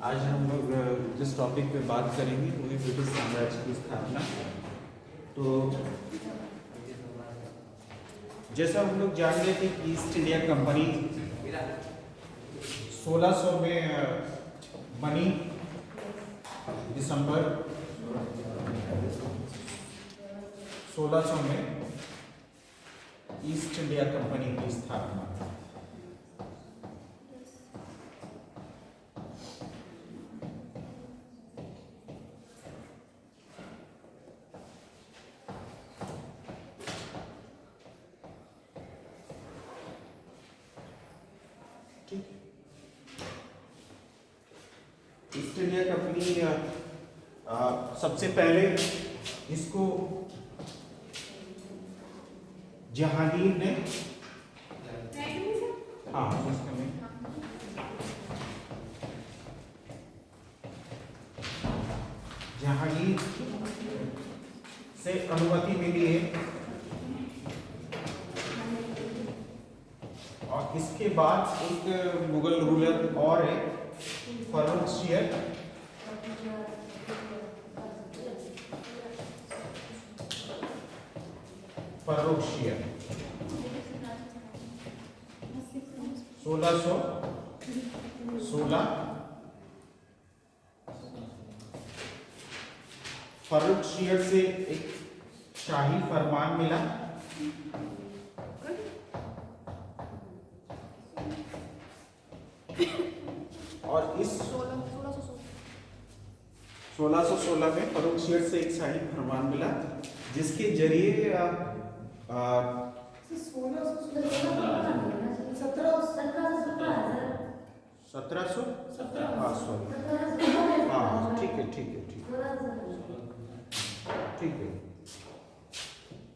आज हम लोग जिस टॉपिक पे बात करेंगे वो है ब्रिटिश साम्राज्य की स्थापना। तो जैसा हम लोग जान गए थे कि ईस्ट इंडिया कंपनी 1600 में बनी, दिसंबर 1600 में ईस्ट इंडिया कंपनी की स्थापना। ईस्ट इंडिया कंपनी सबसे पहले इसको जहांगीर ने, हाँ जहांगीर से अनुमति मिली है और इसके बाद एक मुगल रूलर और है फर्रुखशियर, फर्रुखशियर 1616 फर्रुखशियर से एक शाही फरमान मिला और इस 1616 में फर्रुखशियर से एक शाही फरमान मिला जिसके जरिए 1700 हाँ सॉरी हाँ ठीक है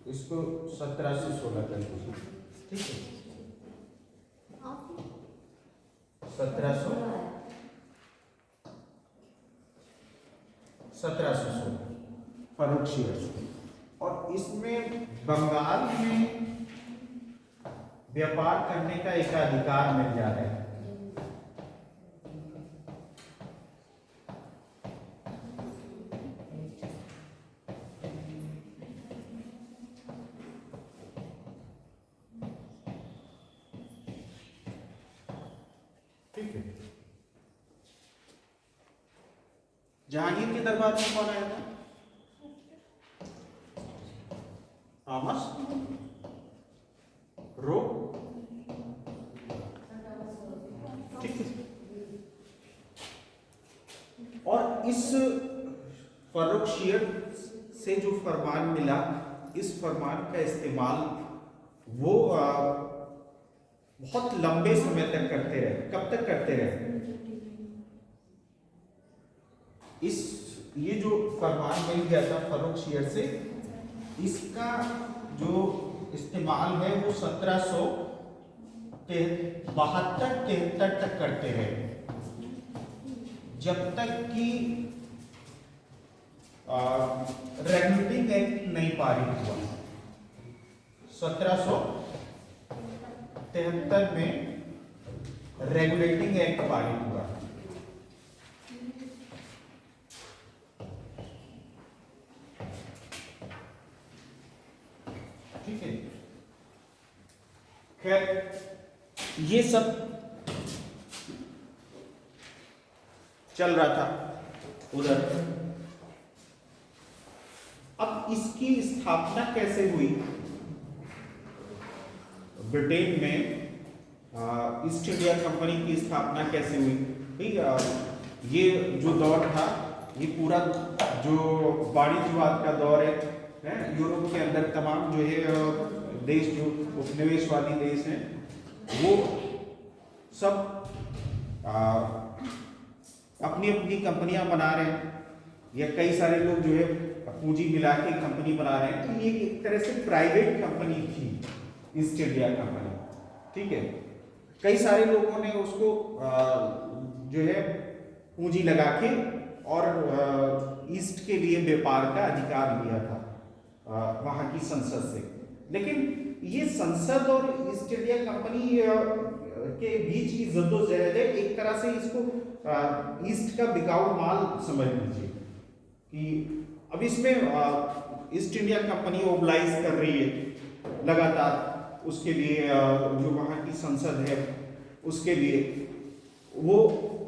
इसको 1716 कर दीजिए, ठीक है 1716 फर्रुखशियर। और इसमें बंगाल में व्यापार करने का एक अधिकार मिल जा रहा है। ठीक है, जहांगीर के दरबार में कौन आया था? थॉमस रो, ठीक है। और इस फर्रुखशियर से जो फरमान मिला, इस फरमान का इस्तेमाल वो बहुत लंबे समय तक करते रहे। कब तक करते रहे? ये जो फरमान मिल गया था फर्रुखशियर से, इसका जो इस्तेमाल है वो 1772-73 तक करते रहे, जब तक कि रेगुलेटिंग एक्ट नहीं पारित हुआ। 1773 में रेगुलेटिंग एक्ट पारित हुआ। ठीक है, खैर ये सब चल रहा था उधर। अब इसकी स्थापना कैसे हुई ब्रिटेन में? ईस्ट इंडिया कंपनी की स्थापना कैसे हुई? ठीक है, ये जो दौर था ये पूरा जो वाणिज्यवाद का दौर है, यूरोप के अंदर तमाम जो है देश, जो उपनिवेशवादी देश हैं, वो सब अपनी अपनी कंपनियां बना रहे हैं, या कई सारे लोग जो है पूंजी मिला के कंपनी बना रहे हैं। तो ये एक तरह से प्राइवेट कंपनी थी ईस्ट इंडिया कंपनी, ठीक है। कई सारे लोगों ने उसको जो है पूंजी लगा के और ईस्ट के लिए व्यापार का अधिकार लिया था वहां की संसद से। लेकिन ये संसद और ईस्ट इंडिया कंपनी के बीच की जद्दोजहद है, एक तरह से इसको ईस्ट का बिकाऊ माल समझ लीजिए कि अब इसमें ईस्ट इंडिया कंपनी ओबलाइज कर रही है लगातार, उसके लिए जो वहाँ की संसद है उसके लिए, वो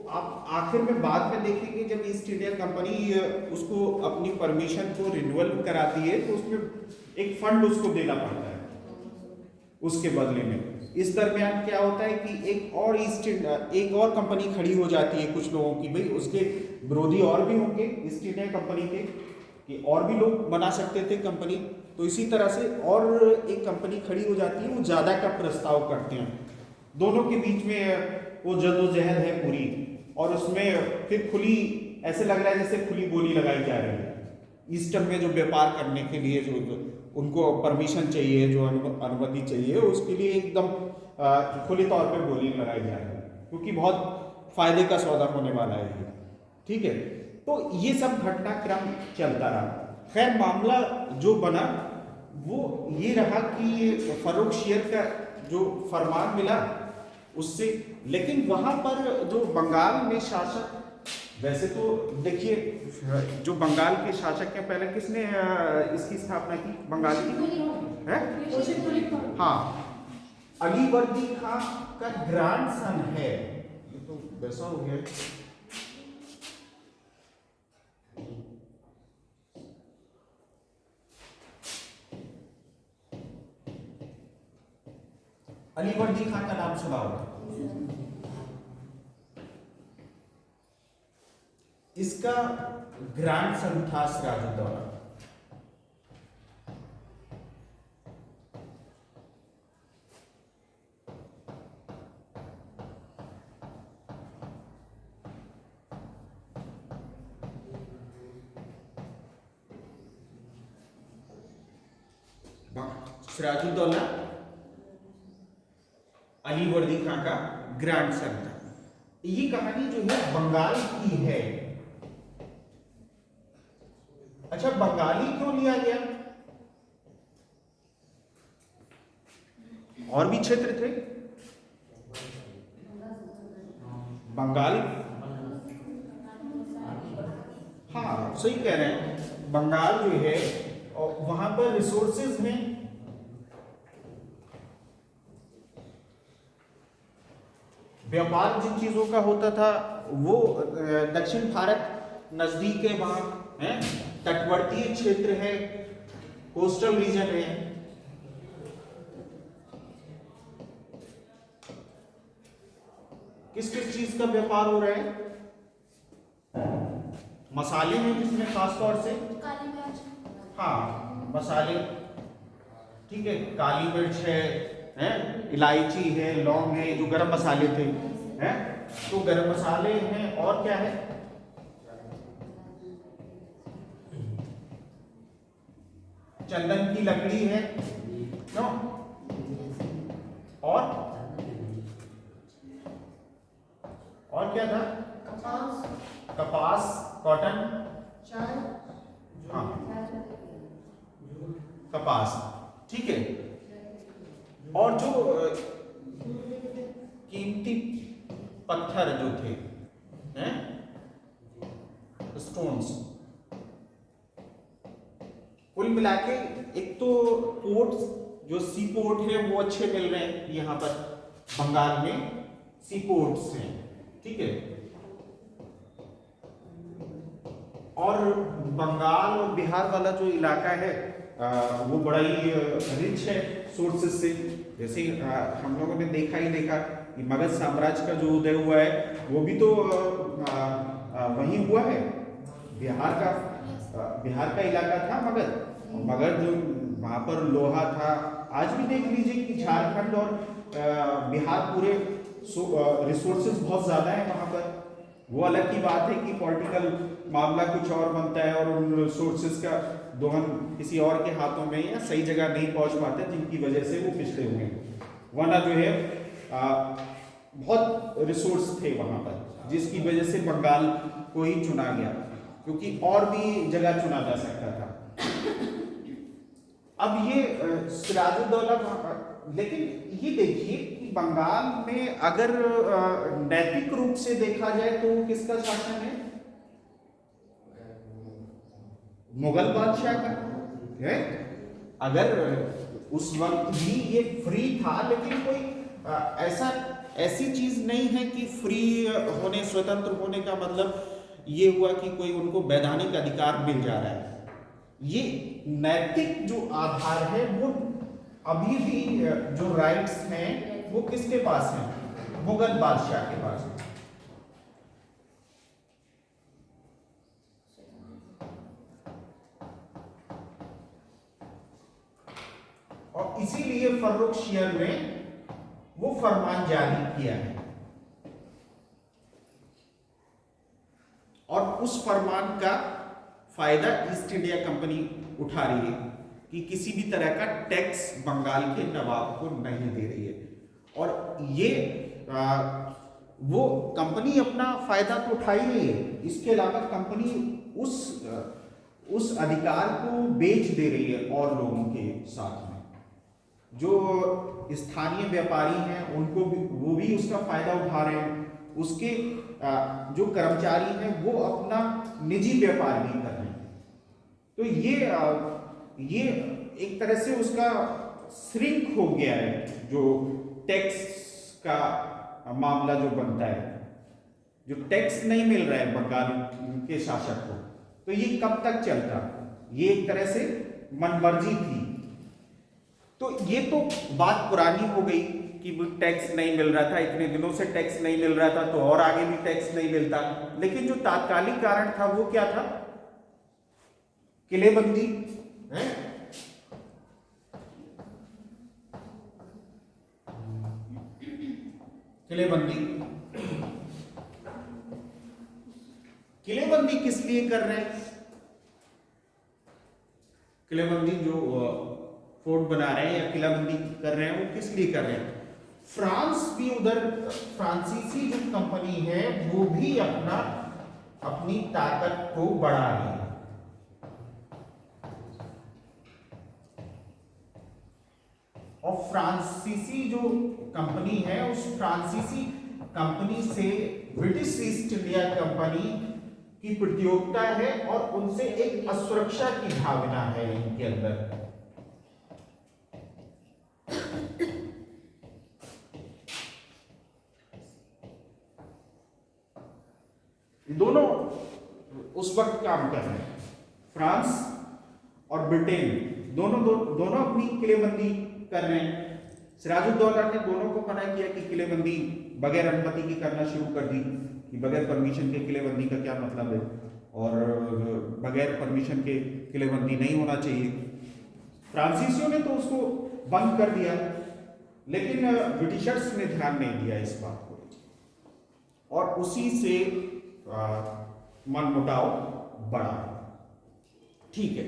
आप आखिर में बाद में देखेंगे जब ईस्ट इंडिया कंपनी उसको अपनी परमिशन को रिन्यूअल कराती है तो उसमें एक फंड उसको देना पड़ता है उसके बदले में। इस दरमियान क्या होता है कि एक और कंपनी खड़ी हो जाती है कुछ लोगों की, भाई उसके विरोधी और भी होंगे ईस्ट इंडिया कंपनी के कि और भी लोग बना सकते थे कंपनी, तो इसी तरह से और एक कंपनी खड़ी हो जाती है, वो ज़्यादा का प्रस्ताव करते हैं, दोनों के बीच में वो जद्दोजहद है पूरी, और उसमें फिर खुली ऐसे लग रहा है जैसे खुली बोली लगाई जा रही है। ईस्टर्न में जो व्यापार करने के लिए जो उनको परमिशन चाहिए, जो अनुमति चाहिए, उसके लिए एकदम खुले तौर पे बोली लगाई जा रही है, क्योंकि बहुत फायदे का सौदा होने वाला है ये, ठीक है। तो ये सब घटनाक्रम चलता रहा। खैर मामला जो बना वो ये रहा कि फरोख्त शेयर का जो फरमान मिला उससे, लेकिन वहां पर जो बंगाल में शासक, वैसे तो देखिए जो बंगाल के शासक के पहले किसने इसकी स्थापना की बंगाल की है? हाँ, अलीवर्दी खां का ग्रैंडसन है, ये तो वैसा हो गया। अलीवर्दी खां का नाम सुना होगा, इसका ग्रैंडसन था सिराजुद्दौला। सिराजुद्दौला अलीवर्दी खां का ग्रैंडसन था। ये कहानी जो है बंगाल की है। अच्छा, बंगाली क्यों लिया गया? और भी क्षेत्र थे बंगाल, हाँ सही कह रहे हैं, बंगाल जो है और वहां पर रिसोर्सेज हैं, व्यापार जिन चीजों का होता था वो दक्षिण भारत नजदीक है, वहां है, तटवर्तीय क्षेत्र है, कोस्टल रीजन है, किस किस चीज का व्यापार हो रहा है? मसाले में, जिसमें खासतौर से हाँ मसाले, ठीक है, काली मिर्च है, इलायची है, लौंग है, जो गरम मसाले थे, हैं, तो गरम मसाले हैं, और क्या है? चंदन की लकड़ी है, क्यों? और क्या था? कपास, कॉटन, हाँ कपास, ठीक है। और जो कीमती पत्थर जो थे, हैं, स्टोन्स, कुल मिला के एक तो पोर्ट्स, जो सी पोर्ट है वो अच्छे मिल रहे हैं यहाँ पर बंगाल में, सी पोर्ट्स हैं, ठीक है। और बंगाल और बिहार वाला जो इलाका है वो बड़ा ही रिच है सोर्सेस से। जैसे हम लोगों ने देखा कि मगध साम्राज्य का जो उदय हुआ है वो भी तो वहीं हुआ है, बिहार का इलाका था मगध जो वहाँ पर लोहा था। आज भी देख लीजिए कि झारखंड और बिहार पूरे रिसोर्सेज बहुत ज़्यादा है वहाँ पर। वो अलग की बात है कि पॉलिटिकल मामला कुछ और बनता है और उन रिसोर्सेज का दोहन किसी और के हाथों में या सही जगह नहीं पहुँच पाते, जिनकी वजह से वो पिछड़े हुए हैं। वरना जो है बहुत रिसोर्स थे वहाँ पर, जिसकी वजह से बंगाल को ही चुना गया, क्योंकि और भी जगह चुना जा सकता था। अब ये सिराजुद्दौला, लेकिन ये देखिए कि बंगाल में अगर नैतिक रूप से देखा जाए तो किसका शासन है? मुगल बादशाह का है। अगर उस वक्त भी ये फ्री था, लेकिन कोई ऐसी चीज नहीं है कि फ्री होने, स्वतंत्र होने का मतलब ये हुआ कि कोई उनको वैधानिक अधिकार मिल जा रहा है। ये नैतिक जो आधार है वो अभी भी जो राइट्स हैं वो किसके पास हैं? मुगल बादशाह के पास है। और इसीलिए फर्रुखशियर ने वो फरमान जारी किया है, और उस फरमान का फायदा ईस्ट इंडिया कंपनी उठा रही है कि किसी भी तरह का टैक्स बंगाल के नवाब को नहीं दे रही है। और ये वो कंपनी अपना फायदा तो उठा ही रही है, इसके अलावा कंपनी उस अधिकार को बेच दे रही है और लोगों के साथ में। जो स्थानीय व्यापारी हैं उनको भी, वो भी उसका फायदा उठा रहे हैं। उसके जो कर्मचारी हैं वो अपना निजी व्यापार भी कर रहे हैं। तो ये एक तरह से उसका श्रिंक हो गया है, जो टैक्स का मामला जो बनता है, जो टैक्स नहीं मिल रहा है बंगाल के शासक को, तो ये कब तक चलता? ये एक तरह से मनमर्जी थी। तो ये तो बात पुरानी हो गई कि टैक्स नहीं मिल रहा था, इतने दिनों से टैक्स नहीं मिल रहा था, तो और आगे भी टैक्स नहीं मिलता। लेकिन जो तात्कालिक कारण था वो क्या था? किलेबंदी है। किलेबंदी किस लिए कर रहे हैं? किलेबंदी जो फोर्ट बना रहे हैं या किलाबंदी कर रहे हैं, वो किस लिए कर रहे हैं? फ्रांस भी उधर, फ्रांसीसी जो कंपनी है वो भी अपनी ताकत को बढ़ा रही है। और फ्रांसीसी जो कंपनी है, उस फ्रांसीसी कंपनी से ब्रिटिश ईस्ट इंडिया कंपनी की प्रतियोगिता है और उनसे एक असुरक्षा की भावना है इनके अंदर। दोनों उस वक्त काम कर रहे हैं, फ्रांस और ब्रिटेन दोनों अपनी किलेबंदी कर रहे हैं। सिराजुद्दौला ने दोनों को मना किया कि किलेबंदी बगैर अनुमति की करना शुरू कर दी, कि बगैर परमिशन के किलेबंदी का क्या मतलब है, और बगैर परमिशन के किलेबंदी नहीं होना चाहिए। फ्रांसीसियों ने तो उसको बंद कर दिया, लेकिन ब्रिटिशर्स ने ध्यान नहीं दिया इस बात को, और उसी से मनमुटाव बढ़ा। ठीक है,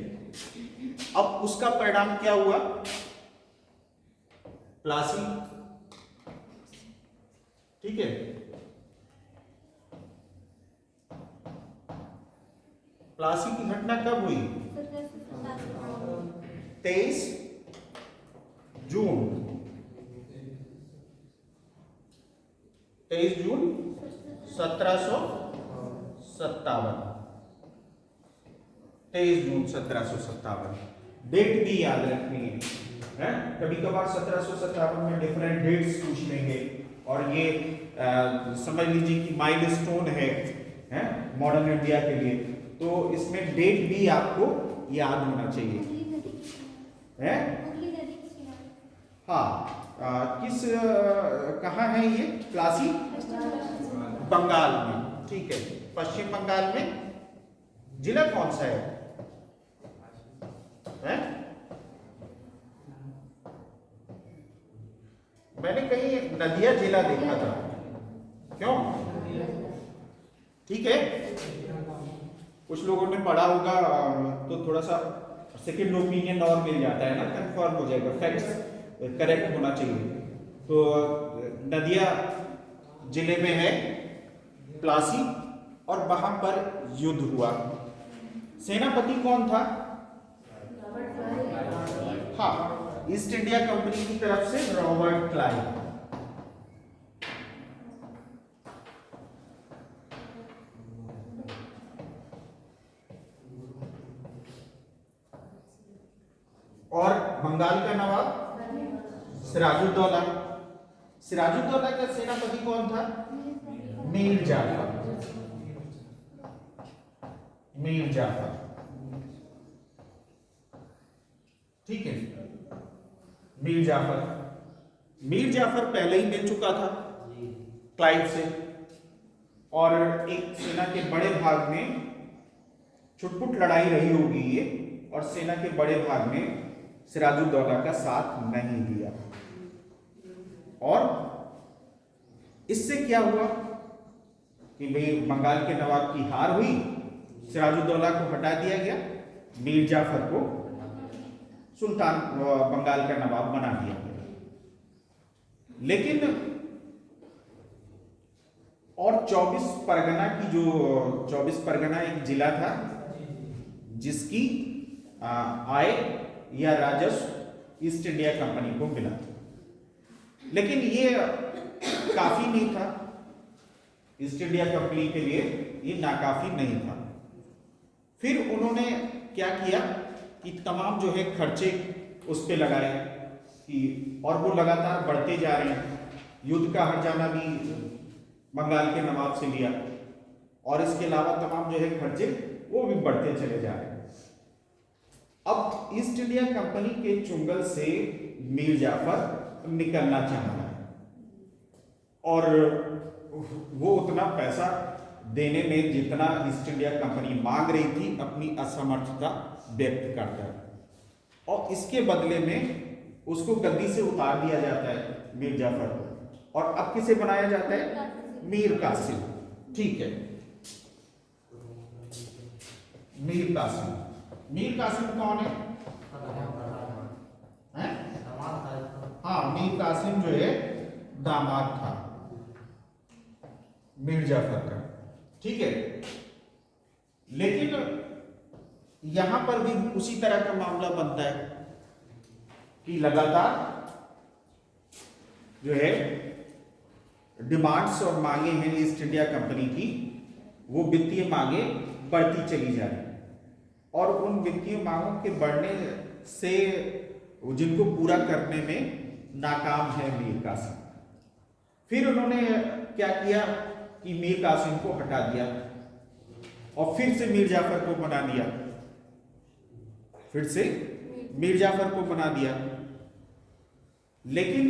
अब उसका परिणाम क्या हुआ? प्लासी, ठीक है, प्लासी की घटना कब हुई? 23 जून 1757। 23 जून 1757 डेट भी याद रखनी है। कभी कभार 1757 में डिफरेंट डेट्स पूछ लेंगे, और ये समझ लीजिए कि माइलस्टोन है मॉडर्न इंडिया के लिए, तो इसमें डेट भी आपको याद होना चाहिए है। हाँ, किस कहाँ है ये? प्लासी बंगाल में, ठीक है, पश्चिम बंगाल में। जिला कौन सा है? मैंने कहीं नदिया जिला देखा था, क्यों? ठीक है, कुछ लोगों ने पढ़ा होगा तो थोड़ा सा सेकंड ओपिनियन और मिल जाता है ना, कंफर्म हो जाएगा, फैक्ट्स करेक्ट होना चाहिए। तो नदिया जिले में है प्लासी, और वहां पर युद्ध हुआ। सेनापति कौन था? हाँ, ईस्ट इंडिया कंपनी की तरफ से रॉबर्ट क्लाइव। बंगाल का नवाब सिराजुद्दौला। सिराजुद्दौला का सेनापति कौन था? मीर जाफर। मीर जाफर, ठीक है। मीर जाफर, मीर जाफर पहले ही मिल चुका था क्लाइव से, और एक सेना के बड़े भाग में छुटपुट लड़ाई रही होगी ये, और सेना के बड़े भाग में सिराजुद्दौला का साथ नहीं दिया। और इससे क्या हुआ कि भाई बंगाल के नवाब की हार हुई, सिराजुद्दौला को हटा दिया गया, मीर जाफर को सुल्तान बंगाल का नवाब बना दिया गया। लेकिन और 24 परगना की, जो 24 परगना एक जिला था जिसकी आय या राजस्व ईस्ट इंडिया कंपनी को मिला, लेकिन ये काफी नहीं था ईस्ट इंडिया कंपनी के लिए, ये नाकाफी नहीं था। फिर उन्होंने क्या किया कि तमाम जो है खर्चे उस पे लगाए कि, और वो लगातार बढ़ते जा रहे हैं। युद्ध का हर्जाना भी बंगाल के नवाब से लिया, और इसके अलावा तमाम जो है खर्चे वो भी बढ़ते चले जा रहे हैं। अब ईस्ट इंडिया कंपनी के चुंगल से मीर जाफर निकलना चाह रहा है, और वो उतना पैसा देने में जितना ईस्ट इंडिया कंपनी मांग रही थी अपनी असमर्थता व्यक्त करता है, और इसके बदले में उसको गद्दी से उतार दिया जाता है मीर जाफर को, और अब किसे बनाया जाता है? मीर कासिम। ठीक है, मीर कासिम। मीर कासिम कौन है? हाँ, मीर कासिम जो है दामाद था मीर जाफर का, ठीक है। लेकिन यहां पर भी उसी तरह का मामला बनता है कि लगातार जो है डिमांड्स और मांगे हैं ईस्ट इंडिया कंपनी की, वो वित्तीय मांगे बढ़ती चली जा रही, और उन वित्तीय मांगों के बढ़ने से जिनको पूरा करने में नाकाम है मीर कासिम। फिर उन्होंने क्या किया कि मीर कासिम को हटा दिया, और फिर से मीर जाफर को बना दिया, फिर से मीर जाफर को बना दिया। लेकिन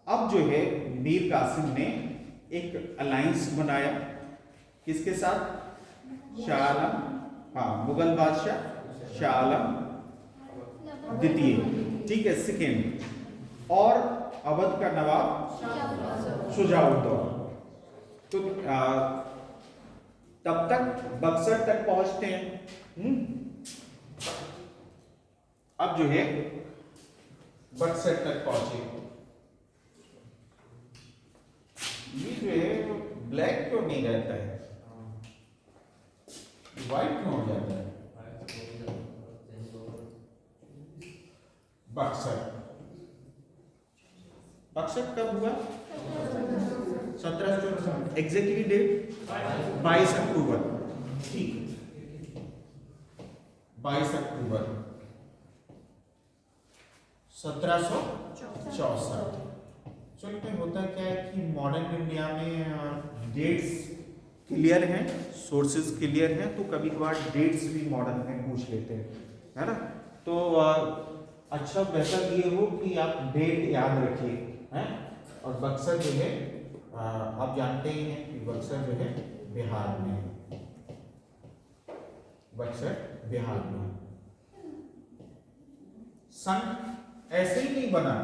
अब जो है मीर कासिम ने एक अलायंस बनाया, किसके साथ? शाह आलम, हाँ, मुगल बादशाह शाह आलम द्वितीय, ठीक है, सेकेंड, और अवध का नवाब शुजाउद्दौला। तो तब तक बक्सर तक पहुंचते हैं। अब जो है बक्सर तक पहुंचे, ये जो है ब्लैक क्यों नहीं रहता है, व्हाइट क्यों हो जाता है? बक्सर, बक्सर कब हुआ? 17, एग्जैक्टली डेट 22 अक्टूबर, ठीक, 22 अक्टूबर 1764। चलिए, होता क्या है कि मॉडर्न इंडिया में डेट्स क्लियर हैं, सोर्सेज क्लियर हैं, तो कभी कभार डेट्स भी मॉडर्न में पूछ लेते हैं, है ना। तो अच्छा बेहतर ये हो कि आप डेट याद रखिए, हैं। और बक्सर जो है आप जानते ही हैं कि बक्सर जो है बिहार में है, बक्सर बिहार में है। सन ऐसे ही नहीं बना,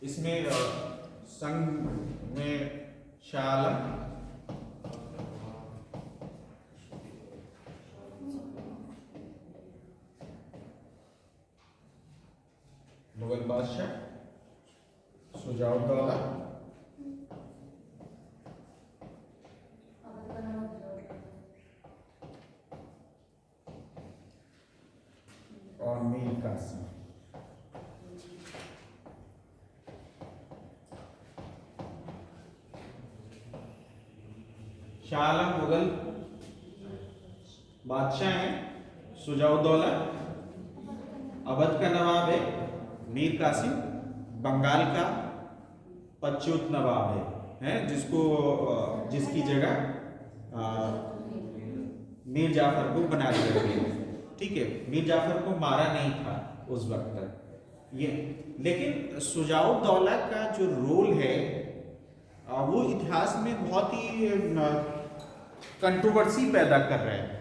इसमें संघ में शाह आलम, मुगल बादशाह शुजाउद्दौला, और मीर कासिम। शाह आलम मुगल बादशाह हैं, शुजाउद्दौला अवध का नवाब है, मीर कासिम बंगाल का पच्चूत नवाब है जिसकी जगह मीर जाफर को बना दिया गया। ठीक है, मीर जाफर को मारा नहीं था उस वक्त तक ये, लेकिन शुजाउद्दौला का जो रोल है वो इतिहास में बहुत ही कंट्रोवर्सी पैदा कर रहा है।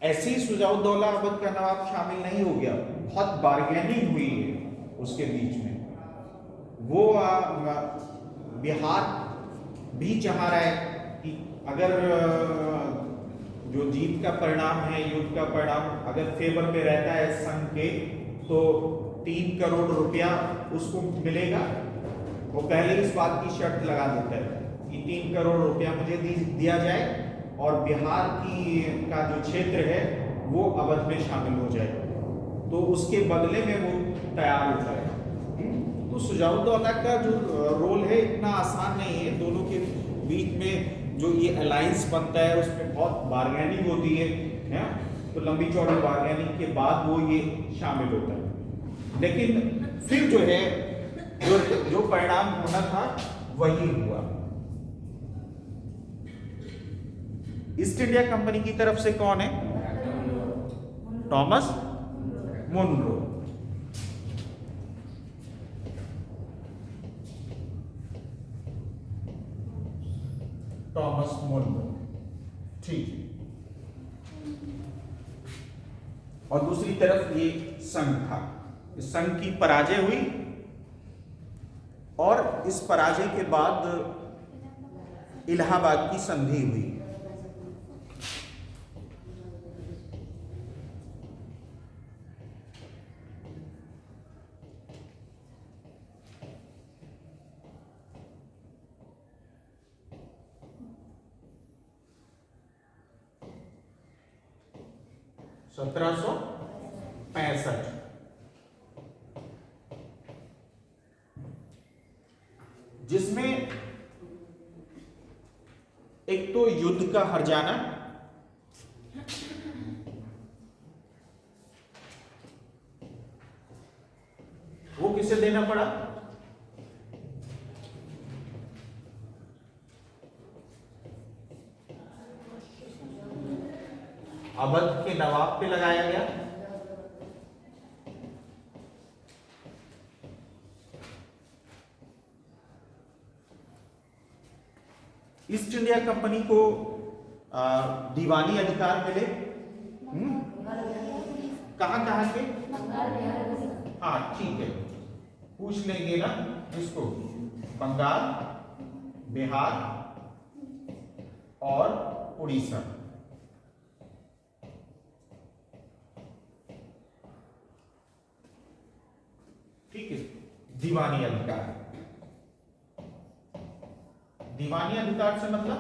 ऐसे ही शुजाउद्दौला अवध का नवाब शामिल नहीं हो गया, बहुत बार्गेनिंग हुई है उसके बीच में। वो बिहार भी चाह रहा है कि अगर जो जीत का परिणाम है, युद्ध का परिणाम अगर फेवर में रहता है संघ के, तो 3 करोड़ रुपया उसको मिलेगा। वो पहले इस बात की शर्त लगा देता है कि 3 करोड़ रुपया मुझे दिया जाए और बिहार का जो क्षेत्र है वो अवध में शामिल हो जाए, तो उसके बदले में वो तैयार होता है। तो शुजाउद्दौला का जो रोल है इतना आसान नहीं है। दोनों के बीच में जो ये अलायंस बनता है उसमें बहुत बार्गेनिंग होती है, तो लंबी चौड़ी बार्गेनिंग के बाद वो ये शामिल होता है। लेकिन फिर जो है जो परिणाम होना था वही हुआ। ईस्ट इंडिया कंपनी की तरफ से कौन है? Thomas Munro. टॉमस मुनरो, ठीक है। और दूसरी तरफ ये संघ था। इस संघ की पराजय हुई और इस पराजय के बाद इलाहाबाद की संधि हुई। (1765) जिसमें एक तो युद्ध का हर्जाना, वो किसे देना पड़ा? अवध के नवाब पे लगाया गया। ईस्ट इंडिया कंपनी को दीवानी अधिकार मिले। कहां कहां के? हाँ ठीक है, पूछ लेंगे ना इसको। बंगाल, बिहार और उड़ीसा। ठीक है, दीवानी अधिकार। दीवानी अधिकार से मतलब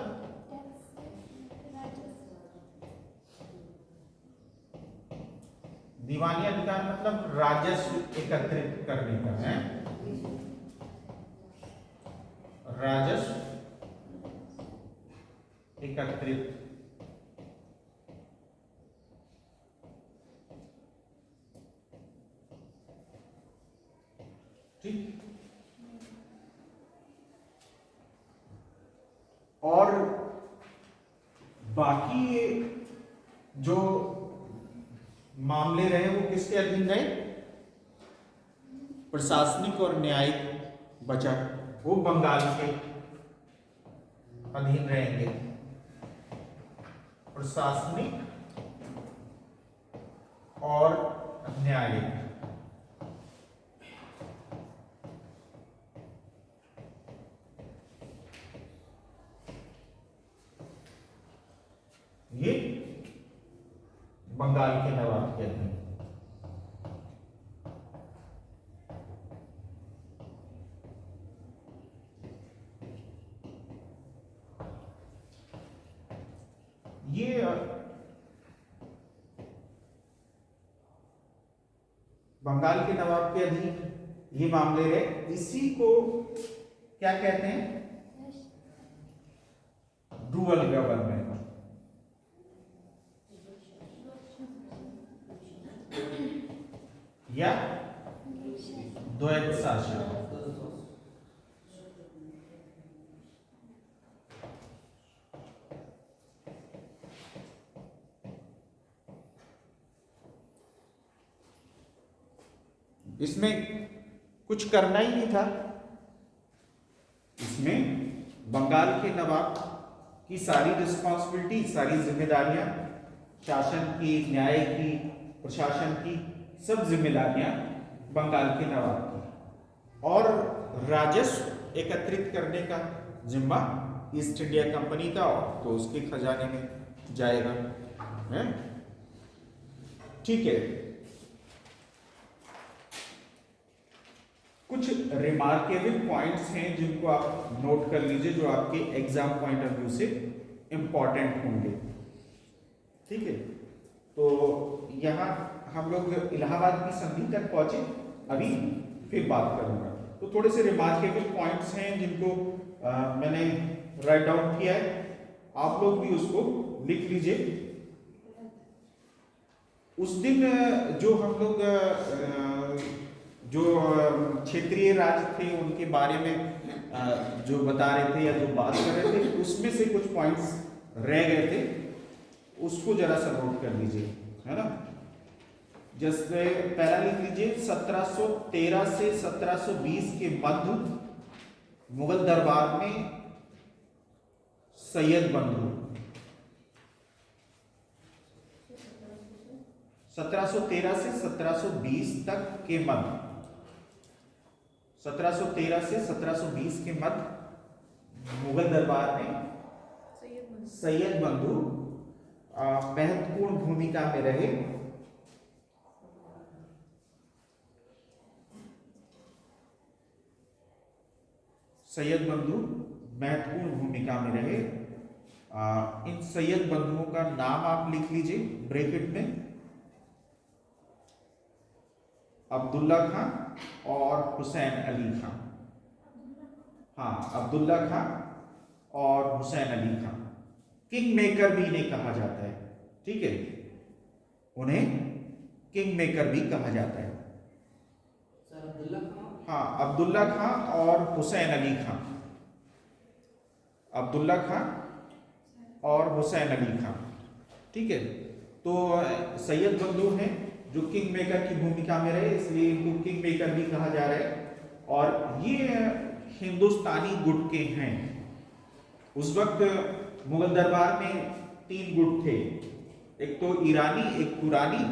दीवानी अधिकार मतलब राजस्व एकत्रित करने का है। राजस्व एकत्रित, ठीक। और बाकी जो मामले रहे वो किसके अधीन रहे? प्रशासनिक और न्यायिक बचा वो बंगाल के अधीन रहेंगे। प्रशासनिक और न्यायिक, ये बंगाल के नवाब के अधीन। ये बंगाल के नवाब के अधीन ये मामले रहे। इसी को क्या कहते हैं? डुअल गवर्नमेंट या द्वैत शासन। इसमें कुछ करना ही नहीं था। इसमें बंगाल के नवाब की सारी रिस्पॉन्सिबिलिटी, सारी जिम्मेदारियां, शासन की, न्याय की, प्रशासन की, सब जिम्मेदारियां बंगाल के नवाब की, और राजस्व एकत्रित करने का जिम्मा ईस्ट इंडिया कंपनी का, और तो उसके खजाने में जाएगा। है ठीक है। कुछ रिमार्केबल पॉइंट्स हैं जिनको आप नोट कर लीजिए, जो आपके एग्जाम पॉइंट ऑफ व्यू से इंपॉर्टेंट होंगे। ठीक है, तो यहाँ हम लोग इलाहाबाद की संधि तक पहुंचे, अभी फिर बात करूंगा। तो थोड़े से रिमार्केबल पॉइंट्स हैं जिनको मैंने राइट डाउन किया है, आप लोग भी उसको लिख लीजिए। उस दिन जो हम लोग जो क्षेत्रीय राज्य थे उनके बारे में जो बता रहे थे या जो बात कर रहे थे, उसमें से कुछ पॉइंट्स रह गए थे, उसको जरा सा नोट कर लीजिए, है ना। जैसे पहला लिख लीजिए, 1713 से 1720 के मध्य मुगल दरबार में सैयद बंधु, 1713 से 1720 तक के मध्य, 1713 से 1720 के मध्य मुगल दरबार में सैयद बंधु महत्वपूर्ण भूमिका में रहे। सैयद बंधु महत्वपूर्ण भूमिका में रहे। इन सैयद बंधुओं का नाम आप लिख लीजिए ब्रैकेट में, अब्दुल्ला खां और हुसैन अली खां। हाँ, अब्दुल्ला खां और हुसैन अली खां, किंग मेकर भी इन्हें कहा जाता है। ठीक है, उन्हें किंग मेकर भी कहा जाता है। सर अब्दुल्ला खां, हाँ, अब्दुल्ला खां और हुसैन अली खां, अब्दुल्ला खां और हुसैन अली खां। ठीक है, तो सैयद बंधु हैं जो किंग मेकर की भूमिका में रहे, इसलिए इनको किंग मेकर भी कहा जा रहा है। और ये हिंदुस्तानी गुट के हैं। उस वक्त मुगल दरबार में 3 गुट थे, एक तो ईरानी, एक तुरानी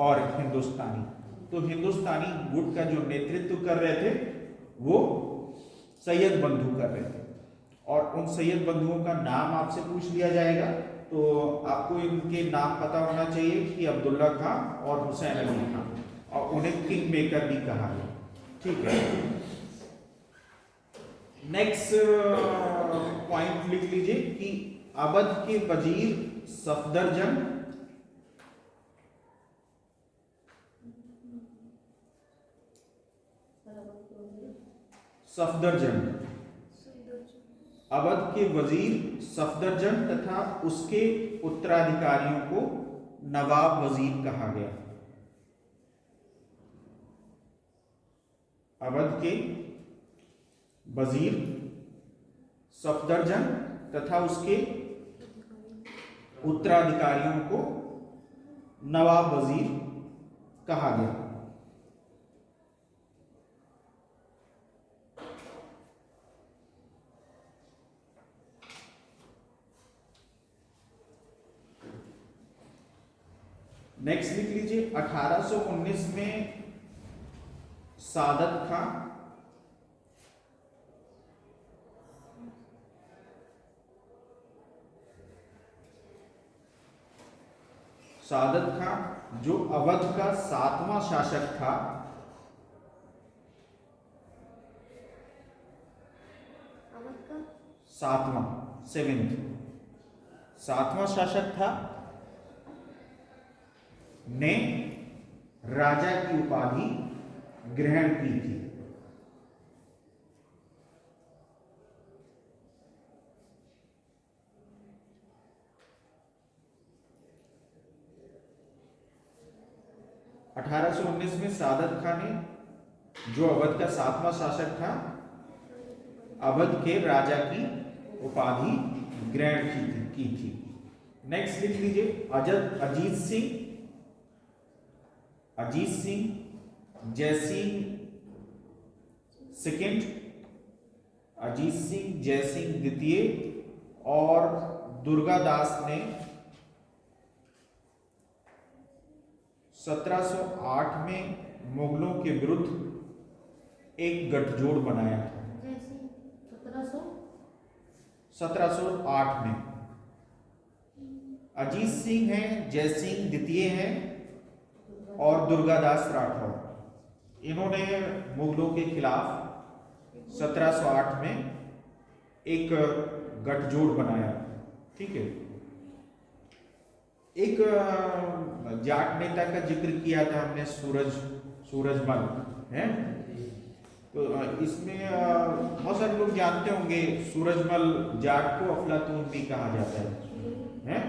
और हिंदुस्तानी। तो हिंदुस्तानी गुट का जो नेतृत्व कर रहे थे वो सैयद बंधु कर रहे थे, और उन सैयद बंधुओं का नाम आपसे पूछ लिया जाएगा, तो आपको इनके नाम पता होना चाहिए कि अब्दुल्ला खां और हुसैन अली खां, और उन्हें किंग मेकर भी कहा है। ठीक है, नेक्स्ट पॉइंट लिख लीजिए कि अवध के वजीर सफदरजंग, सफदरजंग, अवध के वजीर सफदरजंग तथा उसके उत्तराधिकारियों को नवाब वजीर कहा गया। अवध के वजीर सफदरजंग तथा उसके उत्तराधिकारियों को नवाब वजीर कहा गया। नेक्स्ट लिख लीजिए, 1819 में सादत खां, सादत खां जो अवध का 7वां शासक था, सातवां, 7th 7वां शासक था, ने राजा की उपाधि ग्रहण की थी। 1819 में सादत खान ने, जो अवध का 7वां शासक था, अवध के राजा की उपाधि ग्रहण की थी। नेक्स्ट लिख लीजिए अजीत सिंह जयसिंह सेकेंड, अजीत सिंह जयसिंह द्वितीय और दुर्गादास ने 1708 में मुगलों के विरुद्ध एक गठजोड़ बनाया था। 1708 में अजीत सिंह हैं, जयसिंह द्वितीय हैं और दुर्गादास राठौर, इन्होंने मुगलों के खिलाफ 1708 में एक गठजोड़ बनाया। ठीक है, एक जाट नेता का जिक्र किया था हमने, सूरजमल है। तो इसमें बहुत सारे लोग जानते होंगे, सूरजमल जाट को अफलातून भी कहा जाता है?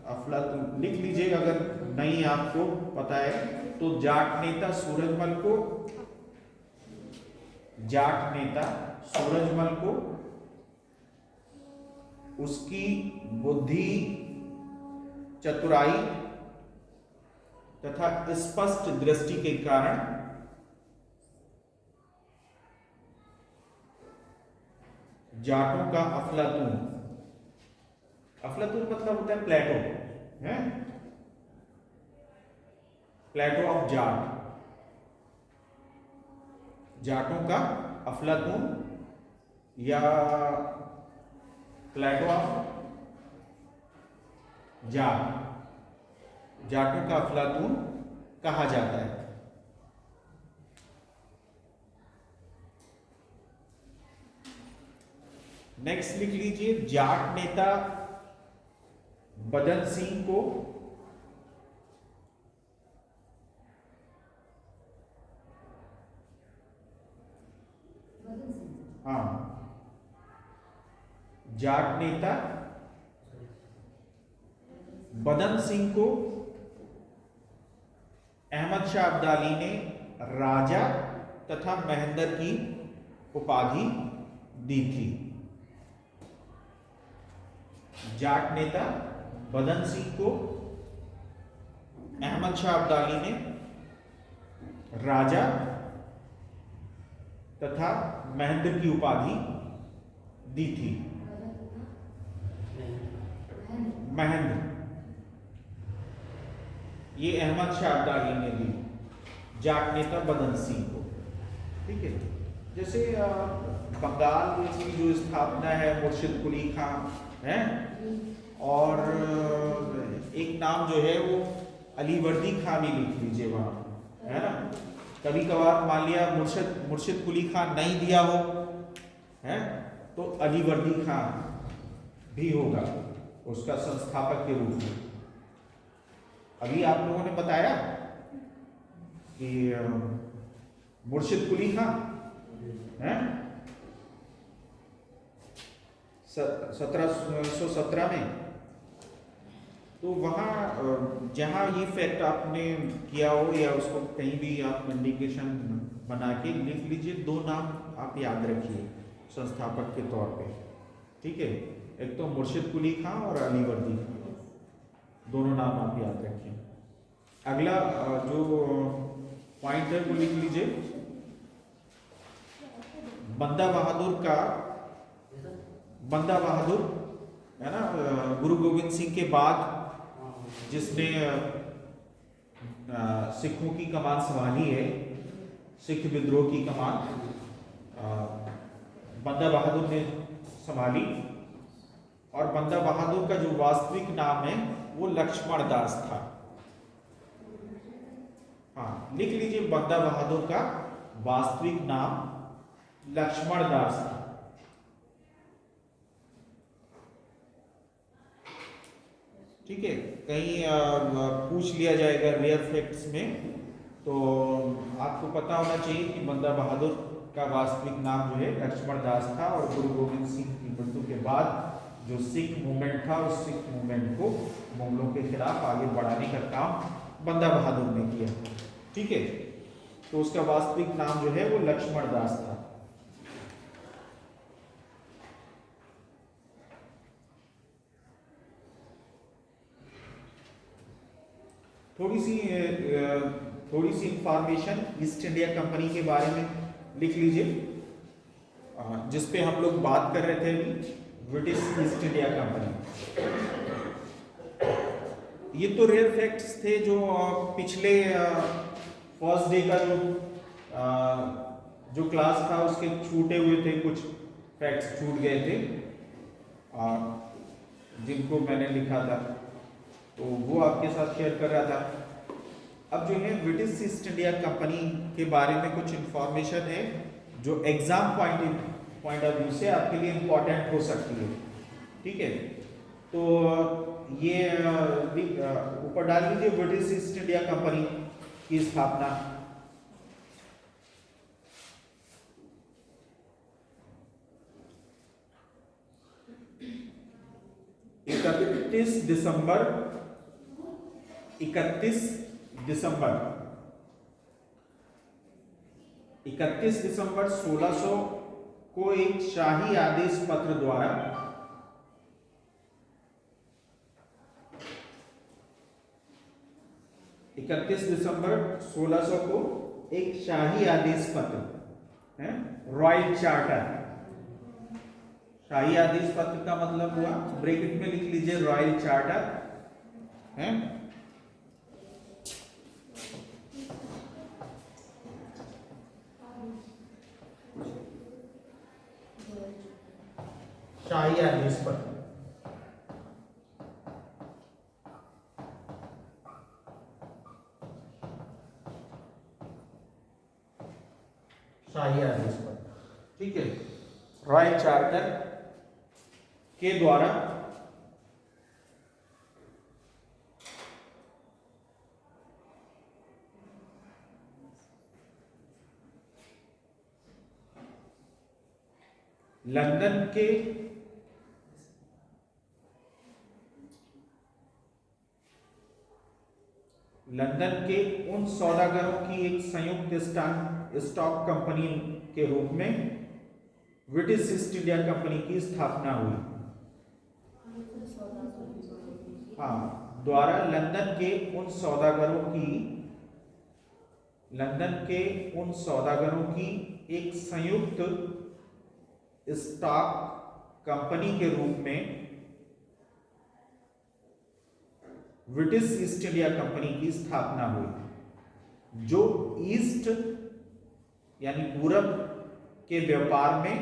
अफलातून लिख लीजिए अगर नहीं आपको पता है तो। जाट नेता सूरजमल को उसकी बुद्धि, चतुराई तथा स्पष्ट दृष्टि के कारण जाटों का अफलातून मतलब होता है प्लेटो, है प्लेटो ऑफ जाटों का अफलातून या प्लेटो ऑफ जाटों का अफलातून कहा जाता है। नेक्स्ट लिख लीजिए जाट नेता बदन सिंह को जाट नेता बदन सिंह को अहमद शाह अब्दाली ने राजा तथा महेंद्र की उपाधि दी थी। जाट नेता बदन सिंह को अहमद शाह अब्दाली ने राजा तथा महेंद्र की उपाधि दी थी। महेंद्र ये अहमद शाह अब्दाली ने दी जाट नेता बदन सिंह को। ठीक है, जैसे बंगाल की जो स्थापना है मुर्शिद कुली खां है, और एक नाम जो है वो अलीवर्दी खां भी लिख लीजिए वहां, है ना। कभी कभार मान लिया मुर्शिद कुली खां नहीं दिया हो, है तो अलीवर्दी खां भी होगा उसका संस्थापक के रूप में। अभी आप लोगों ने बताया कि मुर्शिद कुली खां है 1717 में, तो वहाँ जहाँ ये फैक्ट आपने किया हो या उसको कहीं भी आप इंडिकेशन बना के लिख लीजिए, दो नाम आप याद रखिए संस्थापक के तौर पे। ठीक है, एक तो मुर्शिद कुली खां और अलीवर्दी खां, दोनों नाम आप याद रखिए। अगला जो पॉइंट है वो लिख लीजिए बंदा बहादुर है ना, गुरु गोविंद सिंह के बाद जिसने सिखों की कमान संभाली है, सिख विद्रोह की कमान बंदा बहादुर ने संभाली। और बंदा बहादुर का जो वास्तविक नाम है वो लक्ष्मण दास था। हाँ, लिख लीजिए बंदा बहादुर का वास्तविक नाम लक्ष्मण दास था। ठीक है, कहीं पूछ लिया जाएगा रेयर फैक्ट्स में, तो आपको पता होना चाहिए कि बंदा बहादुर का वास्तविक नाम जो है लक्ष्मण दास था। और गुरु गोविंद सिंह की मृत्यु के बाद जो सिख मूवमेंट था, उस सिख मूवमेंट को मुगलों के खिलाफ आगे बढ़ाने का काम बंदा बहादुर ने किया। ठीक है, तो उसका वास्तविक नाम जो है वो लक्ष्मण दास था। थोड़ी सी इंफॉर्मेशन ईस्ट इंडिया कंपनी के बारे में लिख लीजिए, जिस पे हम लोग बात कर रहे थे अभी, ब्रिटिश ईस्ट इंडिया कंपनी। ये तो रेयर फैक्ट्स थे जो पिछले फर्स्ट डे का जो क्लास था उसके छूटे हुए थे, कुछ फैक्ट्स छूट गए थे जिनको मैंने लिखा था, तो वो आपके साथ शेयर कर रहा था। अब जो है ब्रिटिश ईस्ट इंडिया कंपनी के बारे में कुछ इंफॉर्मेशन है जो एग्जाम पॉइंट ऑफ व्यू से आपके लिए इंपॉर्टेंट हो सकती है। ठीक है, तो ये ऊपर डाल दीजिए, ब्रिटिश ईस्ट इंडिया कंपनी की स्थापना 31 दिसंबर 1600 को एक शाही आदेश पत्र द्वारा 31 दिसंबर 1600 को एक शाही आदेश पत्र है, रॉयल चार्टर। शाही आदेश पत्र का मतलब हुआ, ब्रैकेट में लिख लीजिए, रॉयल चार्टर है। शाही आदेश पत्र, शाही आदेश पत्र, ठीक है, रॉयल चार्टर के द्वारा लंदन के उन सौदागरों की एक संयुक्त स्टॉक कंपनी के रूप में ब्रिटिश ईस्ट इंडिया कंपनी की स्थापना हुई। हाँ, द्वारा लंदन के उन सौदागरों की एक संयुक्त स्टॉक कंपनी के रूप में ब्रिटिश ईस्ट इंडिया कंपनी की स्थापना हुई, जो ईस्ट यानी पूरब के व्यापार में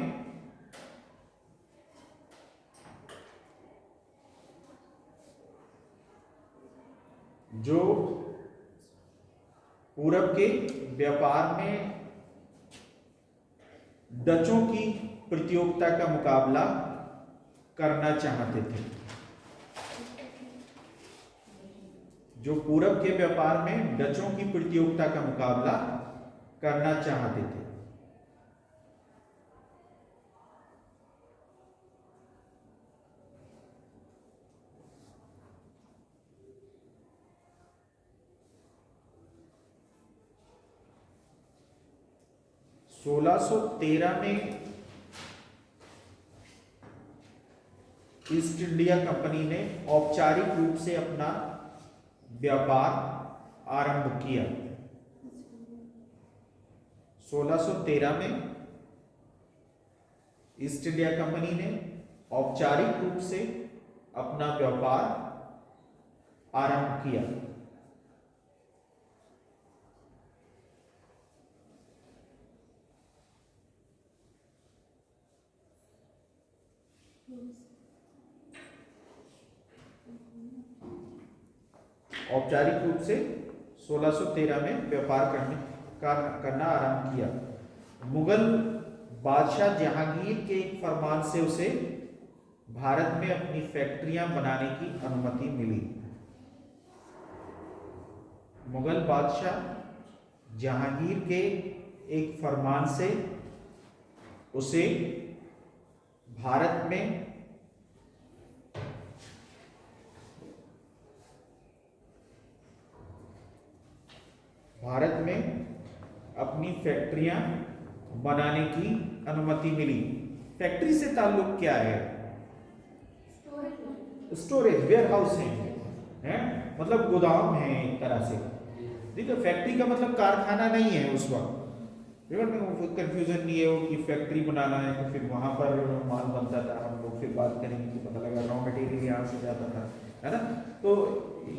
डचों की प्रतियोगिता का मुकाबला करना चाहते थे। जो पूरब के व्यापार में डचों की प्रतियोगिता का मुकाबला करना चाहते थे। सोलह सौ 13 में ईस्ट इंडिया कंपनी ने औपचारिक रूप से अपना व्यापार आरंभ किया। 1613 में ईस्ट इंडिया कंपनी ने औपचारिक रूप से अपना व्यापार आरंभ किया। औपचारिक रूप से 1613 में व्यापार करना आरंभ किया। मुगल बादशाह जहांगीर के एक फरमान से उसे भारत में अपनी फैक्ट्रियां बनाने की अनुमति मिली। मुगल बादशाह जहांगीर के एक फरमान से उसे भारत में भारत में अपनी फैक्ट्रियां बनाने की अनुमति मिली। फैक्ट्री से ताल्लुक क्या है? स्टोरेज, वेयर हाउस है, मतलब गोदाम है एक तरह से। देखो फैक्ट्री का मतलब कारखाना नहीं है उस वक्त। कंफ्यूजन नहीं है कि फैक्ट्री बनाना है तो फिर वहां पर माल बनता था। हम लोग फिर बात करेंगे कि पता लगा रॉ मटेरियल यहाँ से जाता था, है ना। तो